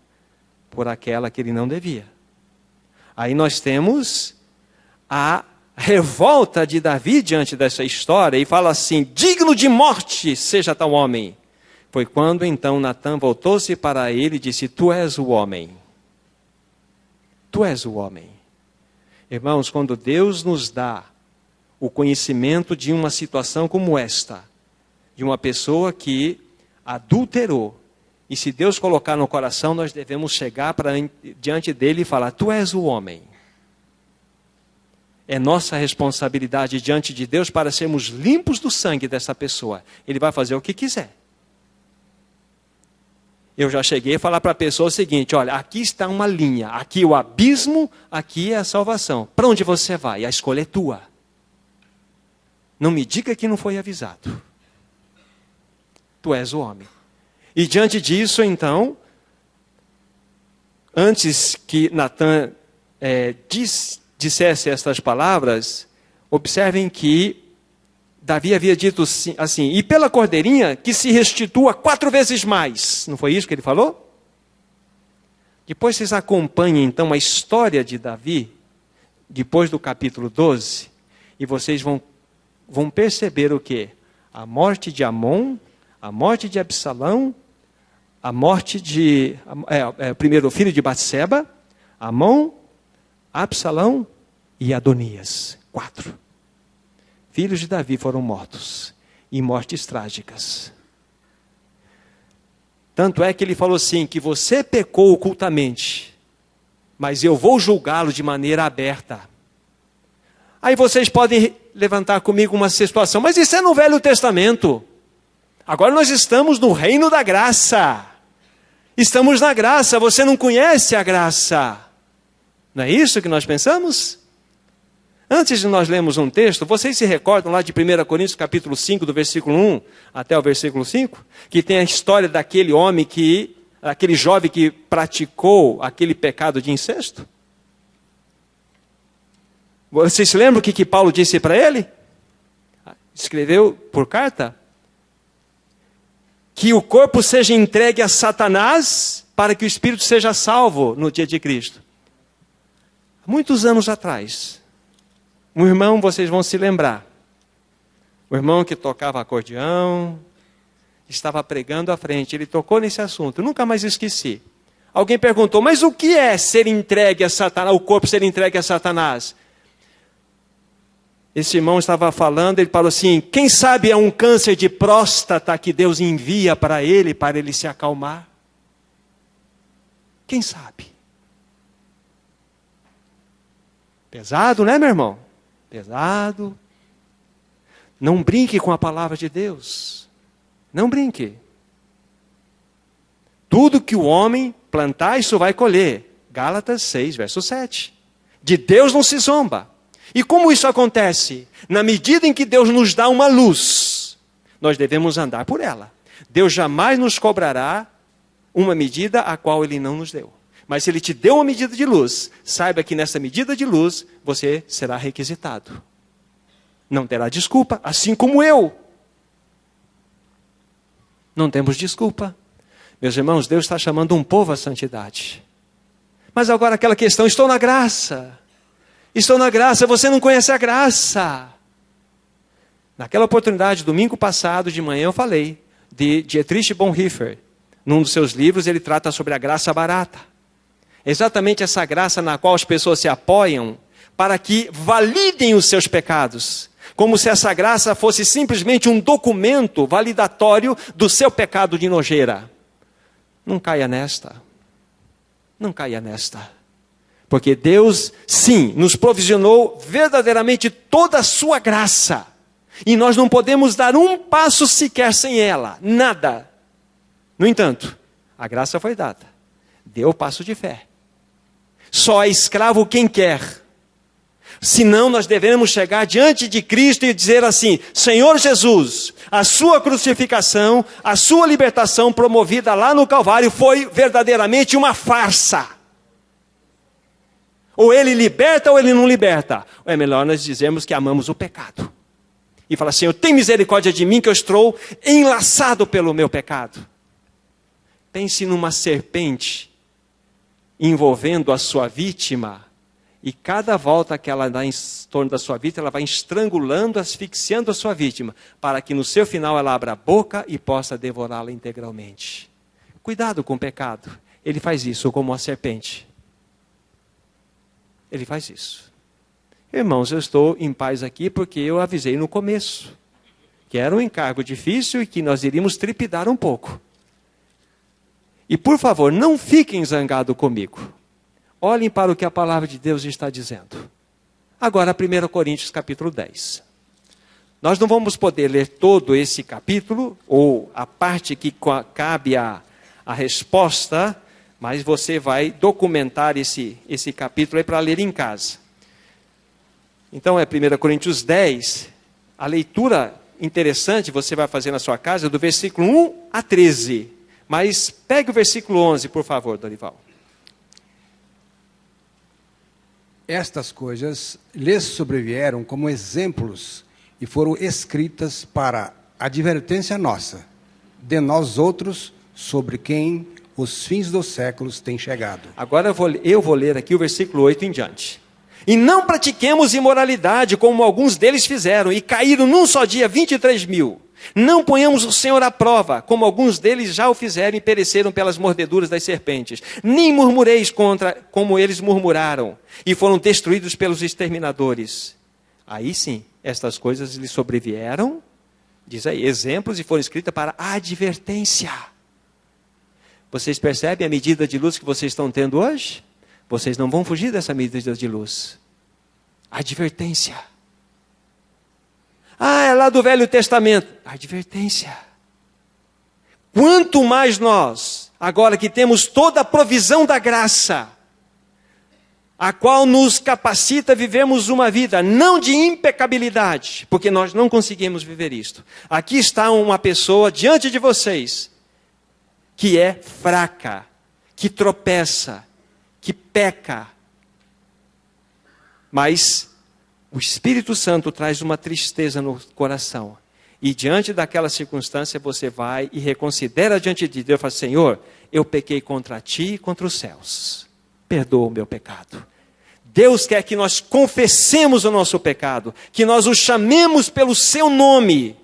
Por aquela que ele não devia. Aí nós temos a revolta de Davi diante dessa história e fala assim: digno de morte seja tal homem. Foi quando então Natã voltou-se para ele e disse: tu és o homem. Tu és o homem. Irmãos, quando Deus nos dá o conhecimento de uma situação como esta, de uma pessoa que adulterou, e se Deus colocar no coração, nós devemos chegar diante dele e falar: tu és o homem. É nossa responsabilidade diante de Deus para sermos limpos do sangue dessa pessoa. Ele vai fazer o que quiser. Eu já cheguei a falar para a pessoa o seguinte: olha, aqui está uma linha, aqui o abismo, aqui é a salvação. Para onde você vai? A escolha é tua. Não me diga que não foi avisado. Tu és o homem. E diante disso, então, antes que Natã dissesse estas palavras, observem que Davi havia dito assim: e pela cordeirinha que se restitua 4 vezes mais. Não foi isso que ele falou? Depois vocês acompanhem então a história de Davi, depois do capítulo 12, e vocês vão perceber o quê? A morte de Amon, a morte de Absalão, a morte de primeiro filho de Batseba, Amon, Absalão e Adonias. 4. Filhos de Davi foram mortos, em mortes trágicas. Tanto é que ele falou assim, que você pecou ocultamente, mas eu vou julgá-lo de maneira aberta. Aí vocês podem levantar comigo uma situação, mas isso é no Velho Testamento. Agora nós estamos no reino da graça. Estamos na graça, você não conhece a graça. Não é isso que nós pensamos? Antes de nós lermos um texto, vocês se recordam lá de 1 Coríntios capítulo 5, do versículo 1 até o versículo 5? Que tem a história daquele homem aquele jovem que praticou aquele pecado de incesto? Vocês se lembram o que Paulo disse para ele? Escreveu por carta? Que o corpo seja entregue a Satanás para que o espírito seja salvo no dia de Cristo. Muitos anos atrás, um irmão, vocês vão se lembrar, o irmão que tocava acordeão, estava pregando à frente, ele tocou nesse assunto, nunca mais esqueci. Alguém perguntou, mas o que é ser entregue a Satanás, o corpo ser entregue a Satanás? Esse irmão estava falando, ele falou assim: quem sabe é um câncer de próstata que Deus envia para ele se acalmar? Quem sabe? Pesado, né, meu irmão? Pesado. Não brinque com a palavra de Deus. Não brinque. Tudo que o homem plantar, isso vai colher. Gálatas 6, verso 7. De Deus não se zomba. E como isso acontece? Na medida em que Deus nos dá uma luz, nós devemos andar por ela. Deus jamais nos cobrará uma medida a qual Ele não nos deu. Mas se Ele te deu uma medida de luz, saiba que nessa medida de luz, você será requisitado. Não terá desculpa, assim como eu. Não temos desculpa. Meus irmãos, Deus está chamando um povo à santidade. Mas agora aquela questão, estou na graça. Estou na graça, você não conhece a graça. Naquela oportunidade, domingo passado de manhã, eu falei de Dietrich Bonhoeffer. Num dos seus livros, ele trata sobre a graça barata. Exatamente essa graça na qual as pessoas se apoiam para que validem os seus pecados. Como se essa graça fosse simplesmente um documento validatório do seu pecado de nojeira. Não caia nesta. Não caia nesta. Porque Deus, sim, nos provisionou verdadeiramente toda a sua graça. E nós não podemos dar um passo sequer sem ela. Nada. No entanto, a graça foi dada. Dê o passo de fé. Só é escravo quem quer. Senão nós devemos chegar diante de Cristo e dizer assim: Senhor Jesus, a sua crucificação, a sua libertação promovida lá no Calvário foi verdadeiramente uma farsa. Ou ele liberta ou ele não liberta. Ou é melhor nós dizermos que amamos o pecado. E fala: Senhor, tem misericórdia de mim que eu estou enlaçado pelo meu pecado. Pense numa serpente envolvendo a sua vítima. E cada volta que ela dá em torno da sua vítima, ela vai estrangulando, asfixiando a sua vítima. Para que no seu final ela abra a boca e possa devorá-la integralmente. Cuidado com o pecado. Ele faz isso como a serpente. Ele faz isso. Irmãos, eu estou em paz aqui porque eu avisei no começo que era um encargo difícil e que nós iríamos trepidar um pouco. E por favor, não fiquem zangados comigo. Olhem para o que a palavra de Deus está dizendo. Agora, 1 Coríntios capítulo 10. Nós não vamos poder ler todo esse capítulo, ou a parte que cabe a resposta, mas você vai documentar esse capítulo aí para ler em casa. Então é 1 Coríntios 10, a leitura interessante você vai fazer na sua casa do versículo 1 a 13. Mas pegue o versículo 11, por favor, Dorival. Estas coisas lhes sobrevieram como exemplos e foram escritas para advertência nossa, de nós outros, sobre quem os fins dos séculos têm chegado. Agora eu vou ler aqui o versículo 8 em diante. E não pratiquemos imoralidade, como alguns deles fizeram, e caíram num só dia 23.000. Não ponhamos o Senhor à prova, como alguns deles já o fizeram e pereceram pelas mordeduras das serpentes. Nem murmureis como eles murmuraram, e foram destruídos pelos exterminadores. Aí sim, estas coisas lhes sobrevieram, diz aí, exemplos, e foram escritas para advertência. Vocês percebem a medida de luz que vocês estão tendo hoje? Vocês não vão fugir dessa medida de luz. Advertência. Ah, é lá do Velho Testamento. Advertência. Quanto mais nós, agora que temos toda a provisão da graça, a qual nos capacita a vivermos uma vida não de impecabilidade, porque nós não conseguimos viver isto. Aqui está uma pessoa diante de vocês, que é fraca, que tropeça, que peca. Mas o Espírito Santo traz uma tristeza no coração. E diante daquela circunstância você vai e reconsidera diante de Deus e fala: Senhor, eu pequei contra ti e contra os céus. Perdoa o meu pecado. Deus quer que nós confessemos o nosso pecado, que nós o chamemos pelo seu nome.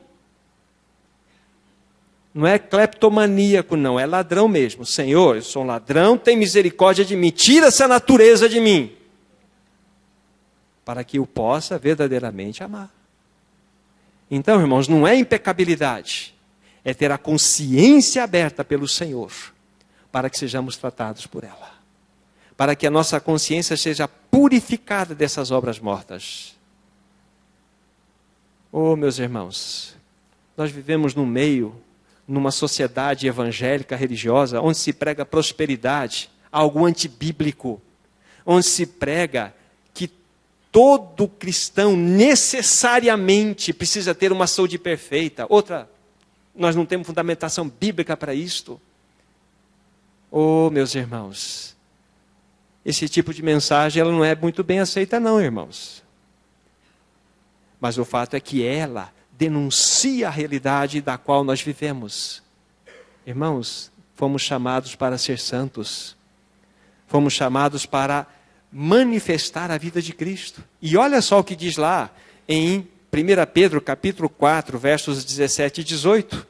Não é cleptomaníaco, não, é ladrão mesmo. Senhor, eu sou um ladrão, tem misericórdia de mim, tira essa natureza de mim, para que eu possa verdadeiramente amar. Então, irmãos, não é impecabilidade, é ter a consciência aberta pelo Senhor, para que sejamos tratados por ela, para que a nossa consciência seja purificada dessas obras mortas. Oh, meus irmãos, nós vivemos numa sociedade evangélica, religiosa, onde se prega prosperidade, algo antibíblico, onde se prega que todo cristão necessariamente precisa ter uma saúde perfeita. Outra, nós não temos fundamentação bíblica para isto. Oh, meus irmãos, esse tipo de mensagem ela não é muito bem aceita não, irmãos. Mas o fato é que ela denuncia a realidade da qual nós vivemos. Irmãos, fomos chamados para ser santos. Fomos chamados para manifestar a vida de Cristo. E olha só o que diz lá em 1 Pedro, capítulo 4, versos 17 e 18.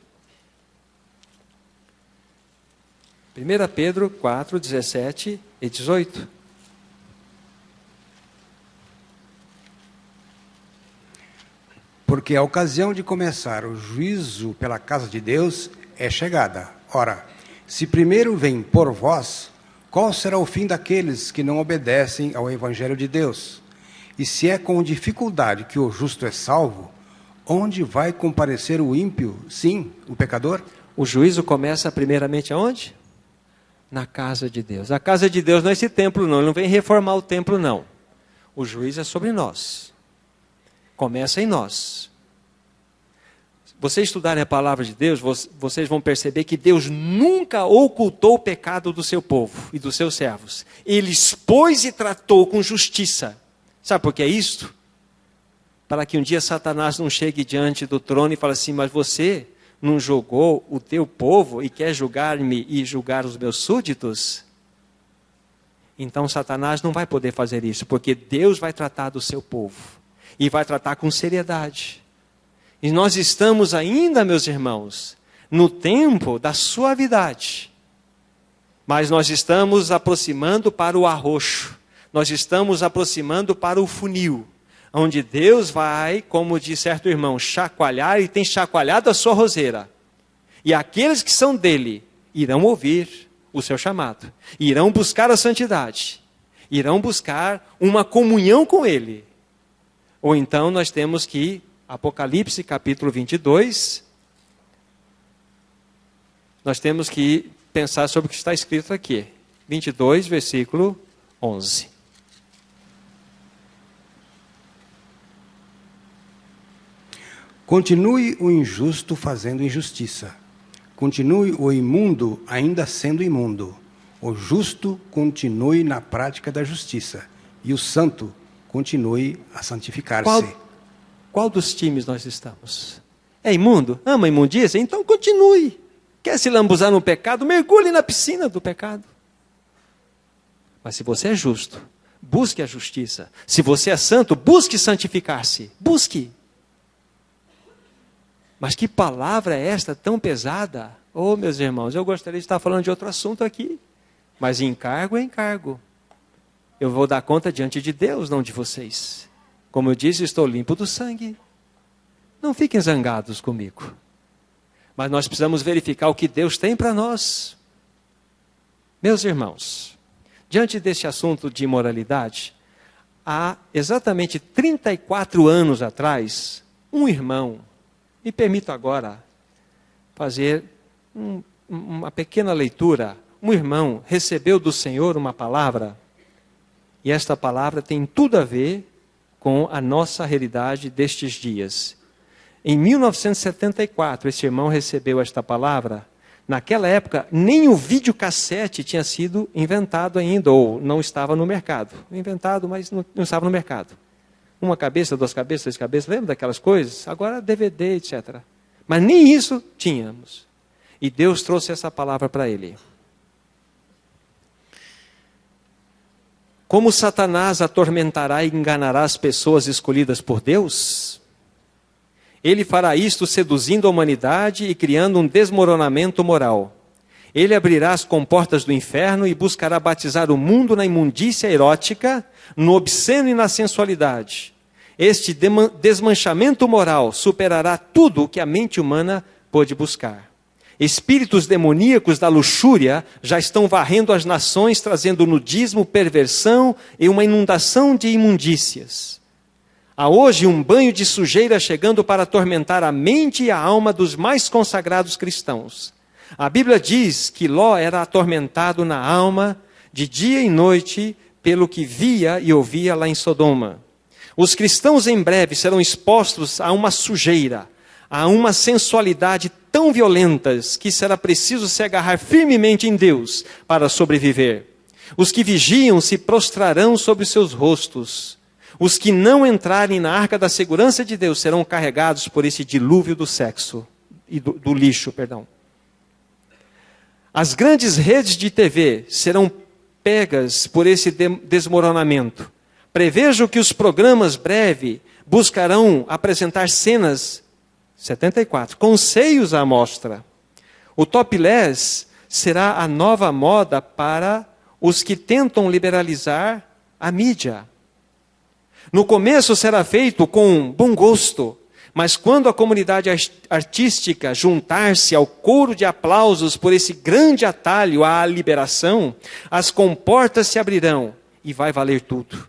1 Pedro 4, 17 e 18. Porque a ocasião de começar o juízo pela casa de Deus é chegada. Ora, se primeiro vem por vós, qual será o fim daqueles que não obedecem ao Evangelho de Deus? E se é com dificuldade que o justo é salvo, onde vai comparecer o ímpio, sim, o pecador? O juízo começa primeiramente aonde? Na casa de Deus. A casa de Deus não é esse templo não, ele não vem reformar o templo não. O juízo é sobre nós. Começa em nós. Vocês estudarem a palavra de Deus, vocês vão perceber que Deus nunca ocultou o pecado do seu povo e dos seus servos. Ele expôs e tratou com justiça. Sabe por que é isto? Para que um dia Satanás não chegue diante do trono e fale assim, mas você não julgou o teu povo e quer julgar-me e julgar os meus súditos? Então Satanás não vai poder fazer isso, porque Deus vai tratar do seu povo. E vai tratar com seriedade. E nós estamos ainda, meus irmãos, no tempo da suavidade. Mas nós estamos aproximando para o arroxo. Nós estamos aproximando para o funil. Onde Deus vai, como diz certo irmão, chacoalhar e tem chacoalhado a sua roseira. E aqueles que são dele irão ouvir o seu chamado. Irão buscar a santidade. Irão buscar uma comunhão com ele. Ou então nós temos que, Apocalipse capítulo 22, nós temos que pensar sobre o que está escrito aqui. 22, versículo 11. Continue o injusto fazendo injustiça. Continue o imundo ainda sendo imundo. O justo continue na prática da justiça. E o santo continue a santificar-se. Qual dos times nós estamos? É imundo? Ama a imundícia? Então continue. Quer se lambuzar no pecado? Mergulhe na piscina do pecado. Mas se você é justo, busque a justiça. Se você é santo, busque santificar-se. Busque. Mas que palavra é esta tão pesada? Oh, meus irmãos, eu gostaria de estar falando de outro assunto aqui. Mas encargo é encargo. Eu vou dar conta diante de Deus, não de vocês. Como eu disse, estou limpo do sangue. Não fiquem zangados comigo. Mas nós precisamos verificar o que Deus tem para nós. Meus irmãos, diante deste assunto de imoralidade, há exatamente 34 anos atrás, um irmão, me permito agora fazer uma pequena leitura. Um irmão recebeu do Senhor uma palavra, e esta palavra tem tudo a ver com a nossa realidade destes dias. Em 1974, esse irmão recebeu esta palavra. Naquela época, nem o videocassete tinha sido inventado ainda, ou não estava no mercado. Inventado, mas não estava no mercado. Uma cabeça, duas cabeças, três cabeças, lembra daquelas coisas? Agora DVD, etc. Mas nem isso tínhamos. E Deus trouxe essa palavra para ele. Como Satanás atormentará e enganará as pessoas escolhidas por Deus? Ele fará isto seduzindo a humanidade e criando um desmoronamento moral. Ele abrirá as comportas do inferno e buscará batizar o mundo na imundícia erótica, no obsceno e na sensualidade. Este desmanchamento moral superará tudo o que a mente humana pôde buscar. Espíritos demoníacos da luxúria já estão varrendo as nações, trazendo nudismo, perversão e uma inundação de imundícias. Há hoje um banho de sujeira chegando para atormentar a mente e a alma dos mais consagrados cristãos. A Bíblia diz que Ló era atormentado na alma de dia e noite pelo que via e ouvia lá em Sodoma. Os cristãos em breve serão expostos a uma sujeira, a uma sensualidade tão violentas que será preciso se agarrar firmemente em Deus para sobreviver. Os que vigiam se prostrarão sobre seus rostos. Os que não entrarem na arca da segurança de Deus serão carregados por esse dilúvio do sexo e do lixo, perdão. As grandes redes de TV serão pegas por esse desmoronamento. Prevejo que os programas breve buscarão apresentar cenas, 74, com seios à mostra. O topless será a nova moda para os que tentam liberalizar a mídia. No começo será feito com bom gosto, mas quando a comunidade artística juntar-se ao coro de aplausos por esse grande atalho à liberação, as comportas se abrirão e vai valer tudo.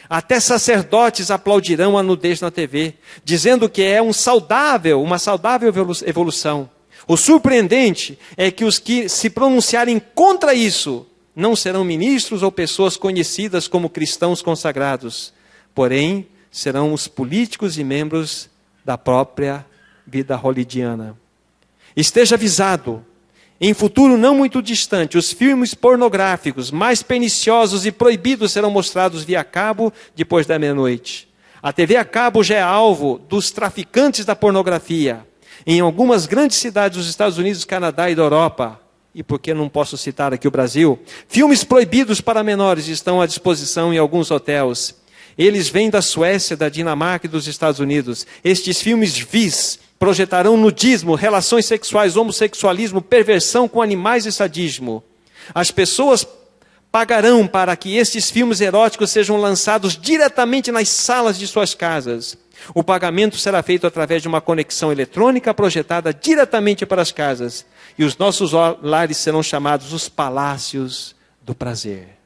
Até sacerdotes aplaudirão a nudez na TV, dizendo que é uma saudável evolução. O surpreendente é que os que se pronunciarem contra isso não serão ministros ou pessoas conhecidas como cristãos consagrados, porém serão os políticos e membros da própria vida hollywoodiana. Esteja avisado, em futuro não muito distante, os filmes pornográficos mais perniciosos e proibidos serão mostrados via cabo depois da meia-noite. A TV a cabo já é alvo dos traficantes da pornografia. Em algumas grandes cidades dos Estados Unidos, Canadá e da Europa, e por que não posso citar aqui o Brasil, filmes proibidos para menores estão à disposição em alguns hotéis. Eles vêm da Suécia, da Dinamarca e dos Estados Unidos. Estes filmes vis projetarão nudismo, relações sexuais, homossexualismo, perversão com animais e sadismo. As pessoas pagarão para que estes filmes eróticos sejam lançados diretamente nas salas de suas casas. O pagamento será feito através de uma conexão eletrônica projetada diretamente para as casas. E os nossos lares serão chamados os palácios do prazer.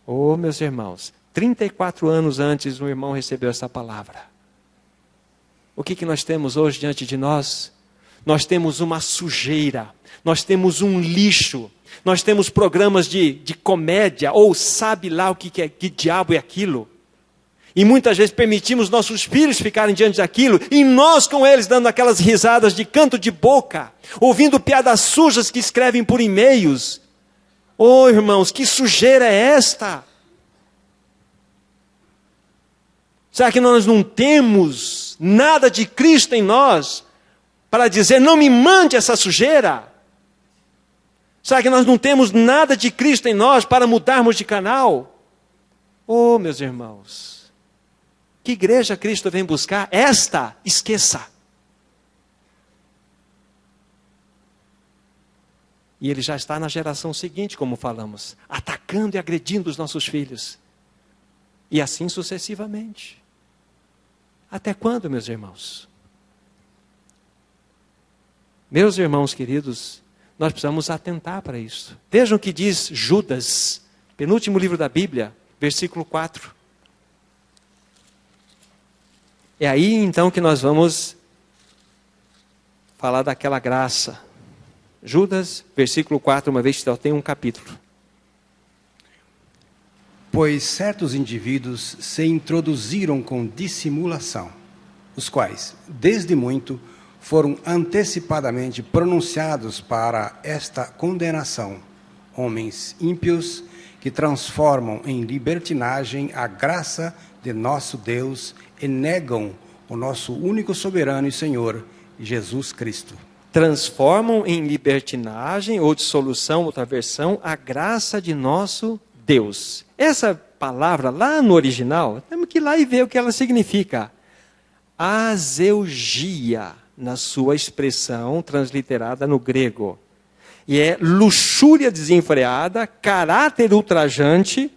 Oh, meus irmãos, 34 anos antes um irmão recebeu essa palavra. O que nós temos hoje diante de nós? Nós temos uma sujeira, nós temos um lixo, nós temos programas de comédia, ou sabe lá o que diabo é aquilo. E muitas vezes permitimos nossos filhos ficarem diante daquilo, e nós com eles dando aquelas risadas de canto de boca, ouvindo piadas sujas que escrevem por e-mails. Oh, irmãos, que sujeira é esta? Será que nós não temos nada de Cristo em nós para dizer, não me mande essa sujeira? Será que nós não temos nada de Cristo em nós para mudarmos de canal? Oh, meus irmãos, que igreja Cristo vem buscar? Esta, esqueça. E ele já está na geração seguinte, como falamos, atacando e agredindo os nossos filhos. E assim sucessivamente. Até quando, meus irmãos? Meus irmãos queridos, nós precisamos atentar para isso. Vejam o que diz Judas, penúltimo livro da Bíblia, versículo 4. É aí então que nós vamos falar daquela graça. Judas, versículo 4, uma vez que só tem um capítulo. Pois certos indivíduos se introduziram com dissimulação, os quais, desde muito, foram antecipadamente pronunciados para esta condenação, homens ímpios que transformam em libertinagem a graça de nosso Deus e negam o nosso único soberano e Senhor, Jesus Cristo. Transformam em libertinagem ou dissolução, outra versão, a graça de nosso Deus. Essa palavra lá no original, temos que ir lá e ver o que ela significa. Azeugia, na sua expressão transliterada no grego. E é luxúria desenfreada, caráter ultrajante,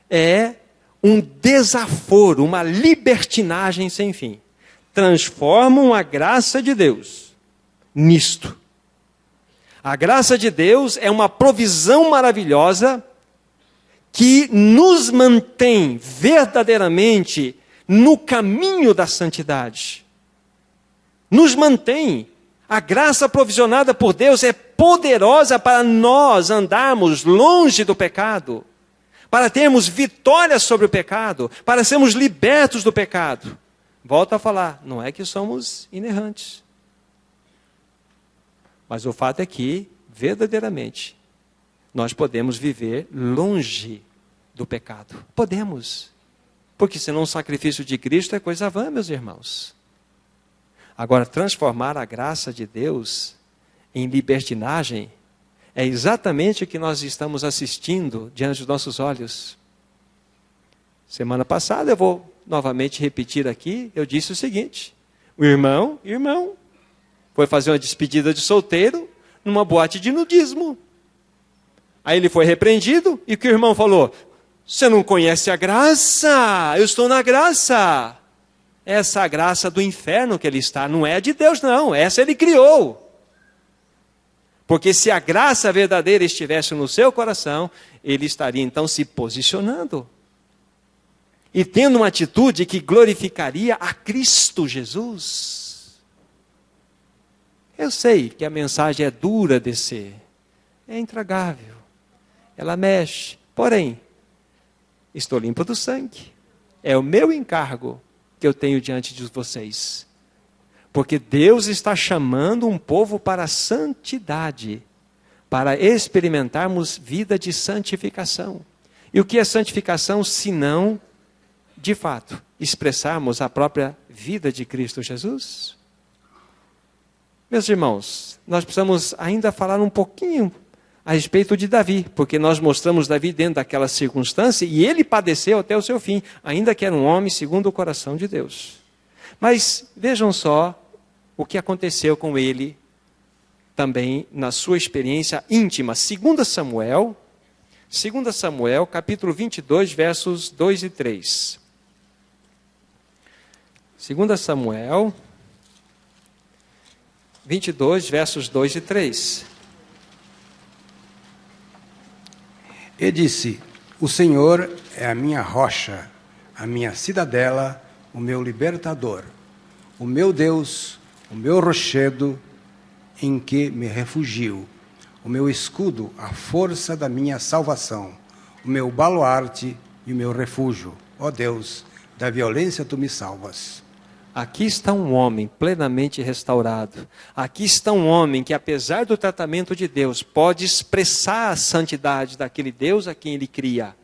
é um desaforo, uma libertinagem sem fim. Transformam a graça de Deus nisto. A graça de Deus é uma provisão maravilhosa que nos mantém verdadeiramente no caminho da santidade. Nos mantém. A graça provisionada por Deus é poderosa para nós andarmos longe do pecado, para termos vitória sobre o pecado, para sermos libertos do pecado. Volto a falar, não é que somos inerrantes. Mas o fato é que, verdadeiramente, nós podemos viver longe do pecado. Podemos. Porque senão o sacrifício de Cristo é coisa vã, meus irmãos. Agora, transformar a graça de Deus em libertinagem É exatamente o que nós estamos assistindo diante dos nossos olhos. Semana passada, eu vou novamente repetir aqui, eu disse o seguinte: o irmão, foi fazer uma despedida de solteiro numa boate de nudismo. Aí ele foi repreendido, e o que o irmão falou? Você não conhece a graça? Eu estou na graça. Essa graça do inferno que ele está, não é a de Deus não, essa ele criou. Porque se a graça verdadeira estivesse no seu coração, ele estaria então se posicionando. E tendo uma atitude que glorificaria a Cristo Jesus. Eu sei que a mensagem é dura de ser, é intragável, ela mexe, porém, estou limpo do sangue. É o meu encargo que eu tenho diante de vocês. Porque Deus está chamando um povo para a santidade, para experimentarmos vida de santificação. E o que é santificação, senão, de fato, expressarmos a própria vida de Cristo Jesus? Meus irmãos, nós precisamos ainda falar um pouquinho a respeito de Davi, porque nós mostramos Davi dentro daquela circunstância e ele padeceu até o seu fim, ainda que era um homem segundo o coração de Deus. Mas vejam só o que aconteceu com ele também na sua experiência íntima. 2 Samuel, capítulo 22, versos 2 e 3. 2 Samuel 22, versos 2 e 3. E disse: o Senhor é a minha rocha, a minha cidadela, o meu libertador, o meu Deus, o meu rochedo em que me refugio, o meu escudo, a força da minha salvação, o meu baluarte e o meu refúgio. Ó Deus, da violência tu me salvas. Aqui está um homem plenamente restaurado. Aqui está um homem que, apesar do tratamento de Deus, pode expressar a santidade daquele Deus a quem ele cria.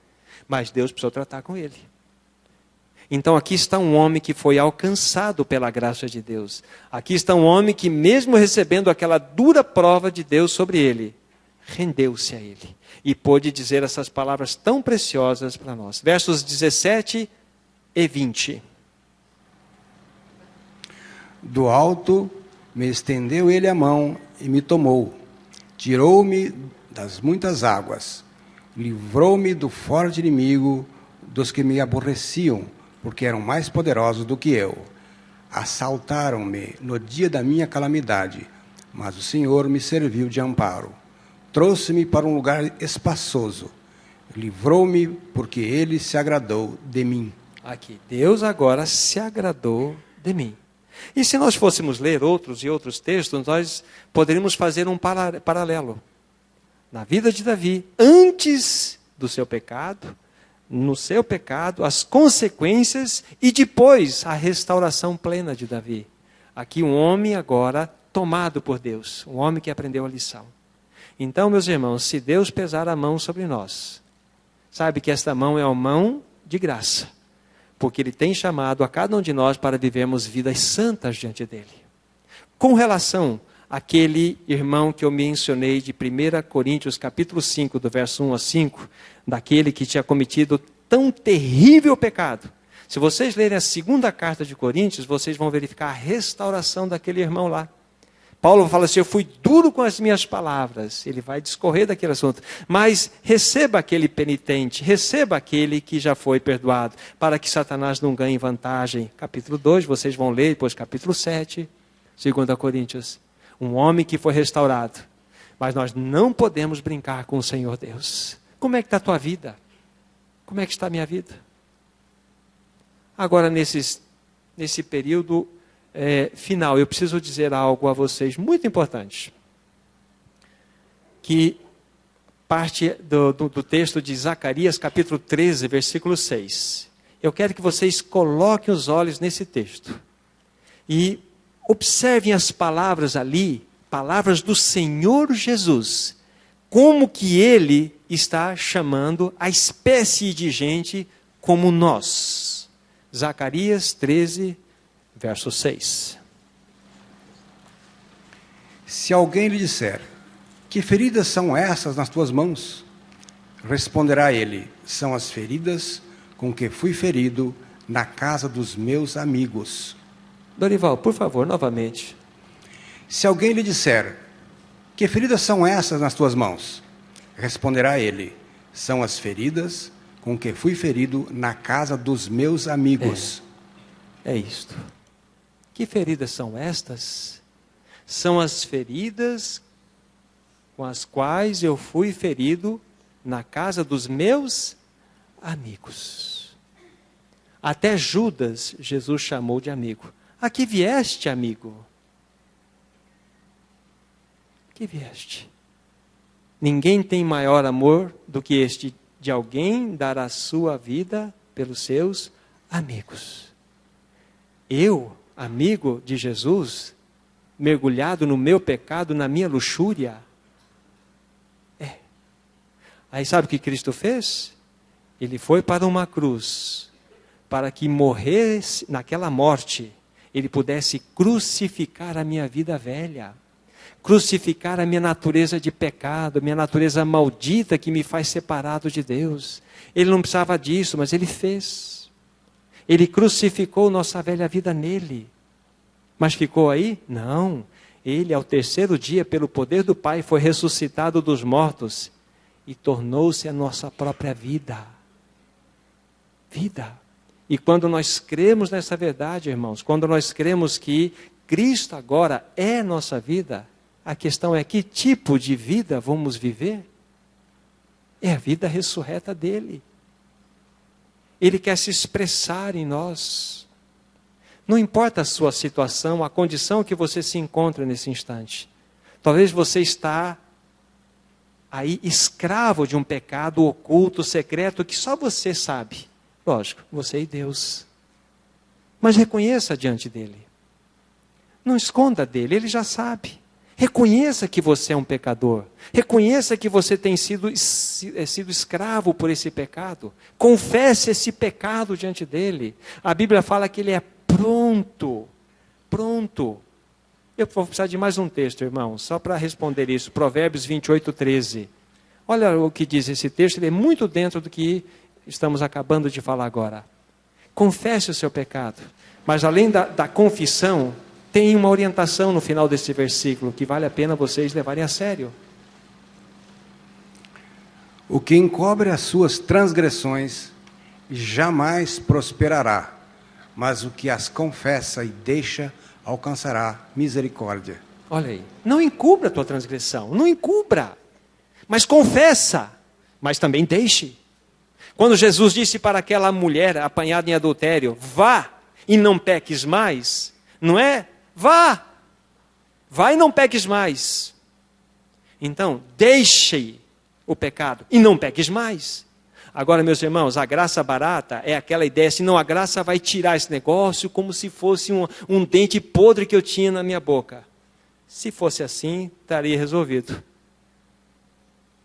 Mas Deus precisou tratar com ele. Então aqui está um homem que foi alcançado pela graça de Deus. Aqui está um homem que, mesmo recebendo aquela dura prova de Deus sobre ele, rendeu-se a ele. E pôde dizer essas palavras tão preciosas para nós. Versos 17 e 20. Do alto me estendeu ele a mão e me tomou. Tirou-me das muitas águas. Livrou-me do forte inimigo, dos que me aborreciam, porque eram mais poderosos do que eu. Assaltaram-me no dia da minha calamidade, mas o Senhor me serviu de amparo. Trouxe-me para um lugar espaçoso. Livrou-me porque ele se agradou de mim. Aqui, Deus agora se agradou de mim. E se nós fôssemos ler outros e outros textos, nós poderíamos fazer um paralelo. Na vida de Davi, antes do seu pecado, no seu pecado, as consequências e depois a restauração plena de Davi. Aqui um homem agora tomado por Deus, um homem que aprendeu a lição. Então, meus irmãos, se Deus pesar a mão sobre nós, sabe que esta mão é uma mão de graça. Porque Ele tem chamado a cada um de nós para vivermos vidas santas diante dEle. Com relação àquele irmão que eu mencionei de 1 Coríntios capítulo 5, do verso 1 a 5, daquele que tinha cometido tão terrível pecado. Se vocês lerem a segunda carta de Coríntios, vocês vão verificar a restauração daquele irmão lá. Paulo fala assim: eu fui duro com as minhas palavras. Ele vai discorrer daquele assunto. Mas receba aquele penitente, receba aquele que já foi perdoado, para que Satanás não ganhe vantagem. Capítulo 2, vocês vão ler, depois capítulo 7, 2 Coríntios. Um homem que foi restaurado. Mas nós não podemos brincar com o Senhor Deus. Como é que está a tua vida? Como é que está a minha vida? Agora, nesse período final, eu preciso dizer algo a vocês muito importante. Que parte do texto de Zacarias, capítulo 13, versículo 6. Eu quero que vocês coloquem os olhos nesse texto. E observem as palavras ali, palavras do Senhor Jesus. Como que Ele está chamando a espécie de gente como nós. Zacarias 13, verso 6. Se alguém lhe disser que feridas são essas nas tuas mãos? Responderá ele: são as feridas com que fui ferido na casa dos meus amigos. Dorival, por favor, novamente. Se alguém lhe disser: que feridas são essas nas tuas mãos? Responderá ele: são as feridas com que fui ferido na casa dos meus amigos. É isto. Que feridas são estas? São as feridas com as quais eu fui ferido na casa dos meus amigos. Até Judas, Jesus chamou de amigo. A que vieste, amigo? Que vieste? Ninguém tem maior amor do que este, de alguém dar a sua vida pelos seus amigos. Eu, amigo de Jesus, mergulhado no meu pecado, na minha luxúria. Aí sabe o que Cristo fez? Ele foi para uma cruz, para que morresse naquela morte, ele pudesse crucificar a minha vida velha, crucificar a minha natureza de pecado, a minha natureza maldita que me faz separado de Deus. Ele não precisava disso, mas ele fez. Ele crucificou nossa velha vida nele. Mas ficou aí? Não. Ele, ao terceiro dia, pelo poder do Pai, foi ressuscitado dos mortos e tornou-se a nossa própria vida. Vida. E quando nós cremos nessa verdade, irmãos, quando nós cremos que Cristo agora é nossa vida, a questão é que tipo de vida vamos viver? É a vida ressurreta dele. Ele quer se expressar em nós. Não importa a sua situação, a condição que você se encontra nesse instante. Talvez você está aí escravo de um pecado oculto, secreto, que só você sabe. Lógico, você e Deus. Mas reconheça diante dele. Não esconda dele, ele já sabe. Reconheça que você é um pecador. Reconheça que você tem sido escravo por esse pecado. Confesse esse pecado diante dele. A Bíblia fala que ele é pronto. Pronto. Eu vou precisar de mais um texto, irmão, só para responder isso. Provérbios 28, 13. Olha o que diz esse texto, ele é muito dentro do que estamos acabando de falar agora. Confesse o seu pecado. Mas além da confissão, tem uma orientação no final desse versículo que vale a pena vocês levarem a sério. O que encobre as suas transgressões jamais prosperará, mas o que as confessa e deixa alcançará misericórdia. Olha aí, não encubra a tua transgressão, não encubra, mas confessa, mas também deixe. Quando Jesus disse para aquela mulher apanhada em adultério, vá e não peques mais, não é? Vá e não peques mais. Então, deixe o pecado e não peques mais. Agora, meus irmãos, a graça barata é aquela ideia assim, não, a graça vai tirar esse negócio como se fosse um dente podre que eu tinha na minha boca. Se fosse assim, estaria resolvido.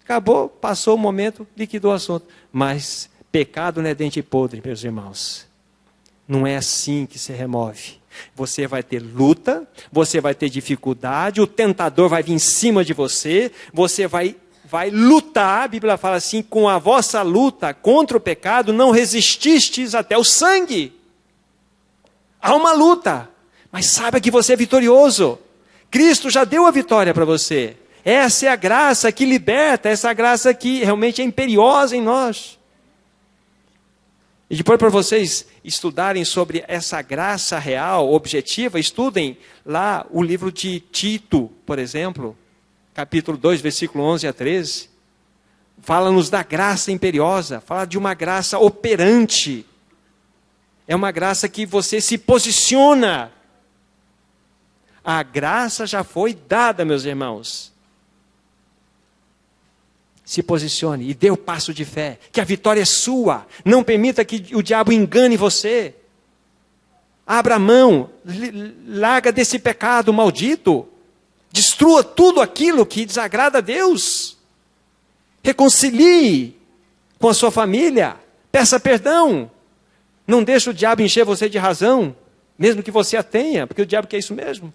Acabou, passou o momento, liquidou o assunto. Mas pecado não é dente podre, meus irmãos. Não é assim que se remove. Você vai ter luta, você vai ter dificuldade, o tentador vai vir em cima de você, você vai lutar, a Bíblia fala assim, com a vossa luta contra o pecado, não resististes até o sangue. Há uma luta, mas saiba que você é vitorioso. Cristo já deu a vitória para você. Essa é a graça que liberta, essa graça que realmente é imperiosa em nós. E depois, para vocês estudarem sobre essa graça real, objetiva, estudem lá o livro de Tito, por exemplo, capítulo 2, versículo 11 a 13. Fala-nos da graça imperiosa, fala de uma graça operante. É uma graça que você se posiciona. A graça já foi dada, meus irmãos. Se posicione e dê o passo de fé, que a vitória é sua. Não permita que o diabo engane você. Abra a mão, larga desse pecado maldito. Destrua tudo aquilo que desagrada a Deus. Reconcilie com a sua família. Peça perdão. Não deixe o diabo encher você de razão, mesmo que você a tenha, porque o diabo quer isso mesmo.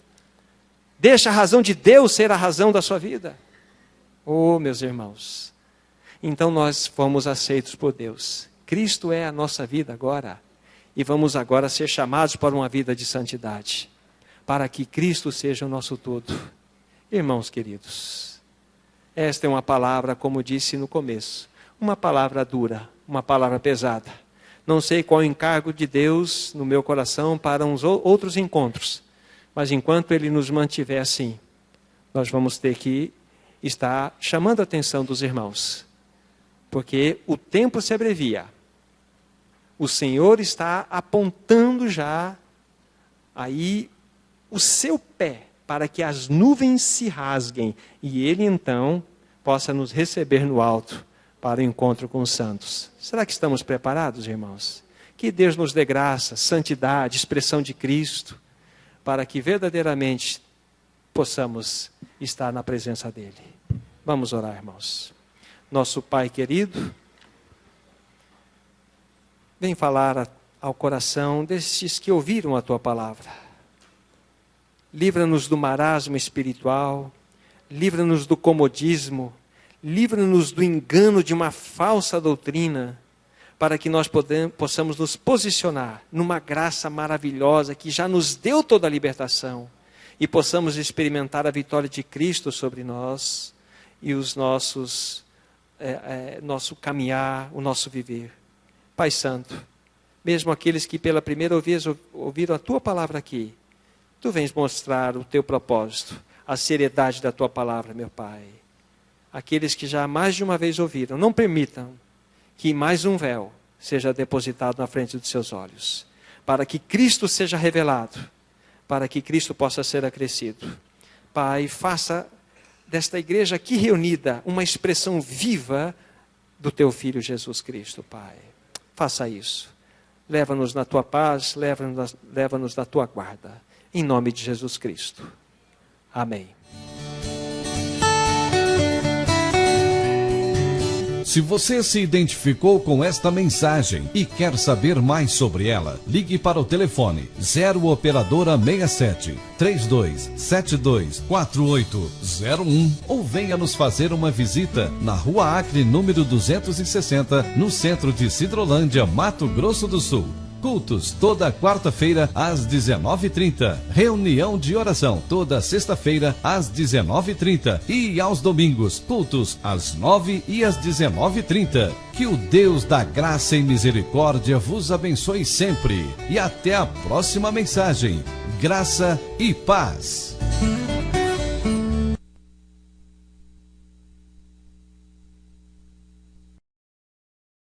Deixa a razão de Deus ser a razão da sua vida. Oh, meus irmãos, então nós fomos aceitos por Deus. Cristo é a nossa vida agora. E vamos agora ser chamados para uma vida de santidade, para que Cristo seja o nosso tudo. Irmãos queridos, esta é uma palavra, como disse no começo, uma palavra dura, uma palavra pesada. Não sei qual é o encargo de Deus no meu coração para uns outros encontros, mas enquanto Ele nos mantiver assim, nós vamos ter que estar chamando a atenção dos irmãos, porque o tempo se abrevia. O Senhor está apontando já aí o seu pé para que as nuvens se rasguem e Ele então possa nos receber no alto para o encontro com os santos. Será que estamos preparados, irmãos? Que Deus nos dê graça, santidade, expressão de Cristo, para que verdadeiramente possamos estar na presença dEle. Vamos orar, irmãos. Nosso Pai querido, vem falar ao coração destes que ouviram a Tua palavra. Livra-nos do marasmo espiritual, livra-nos do comodismo, livra-nos do engano de uma falsa doutrina, para que nós possamos nos posicionar numa graça maravilhosa que já nos deu toda a libertação e possamos experimentar a vitória de Cristo sobre nós e os nosso caminhar, o nosso viver. Pai Santo, mesmo aqueles que pela primeira vez ouviram a Tua palavra aqui, Tu vens mostrar o Teu propósito, a seriedade da Tua palavra, meu Pai. Aqueles que já mais de uma vez ouviram, não permitam que mais um véu seja depositado na frente dos seus olhos, para que Cristo seja revelado, para que Cristo possa ser acrescido. Pai, faça desta igreja aqui reunida uma expressão viva do Teu Filho Jesus Cristo, Pai. Faça isso. Leva-nos na Tua paz, leva-nos na Tua guarda. Em nome de Jesus Cristo. Amém. Se você se identificou com esta mensagem e quer saber mais sobre ela, ligue para o telefone 0 operadora 67 3272 4801 ou venha nos fazer uma visita na Rua Acre, número 260, no centro de Sidrolândia, Mato Grosso do Sul. Cultos toda quarta-feira às 19h30. Reunião de oração toda sexta-feira às 19h30. E aos domingos, cultos às 9h e às 19h30. Que o Deus da graça e misericórdia vos abençoe sempre. E até a próxima mensagem. Graça e paz.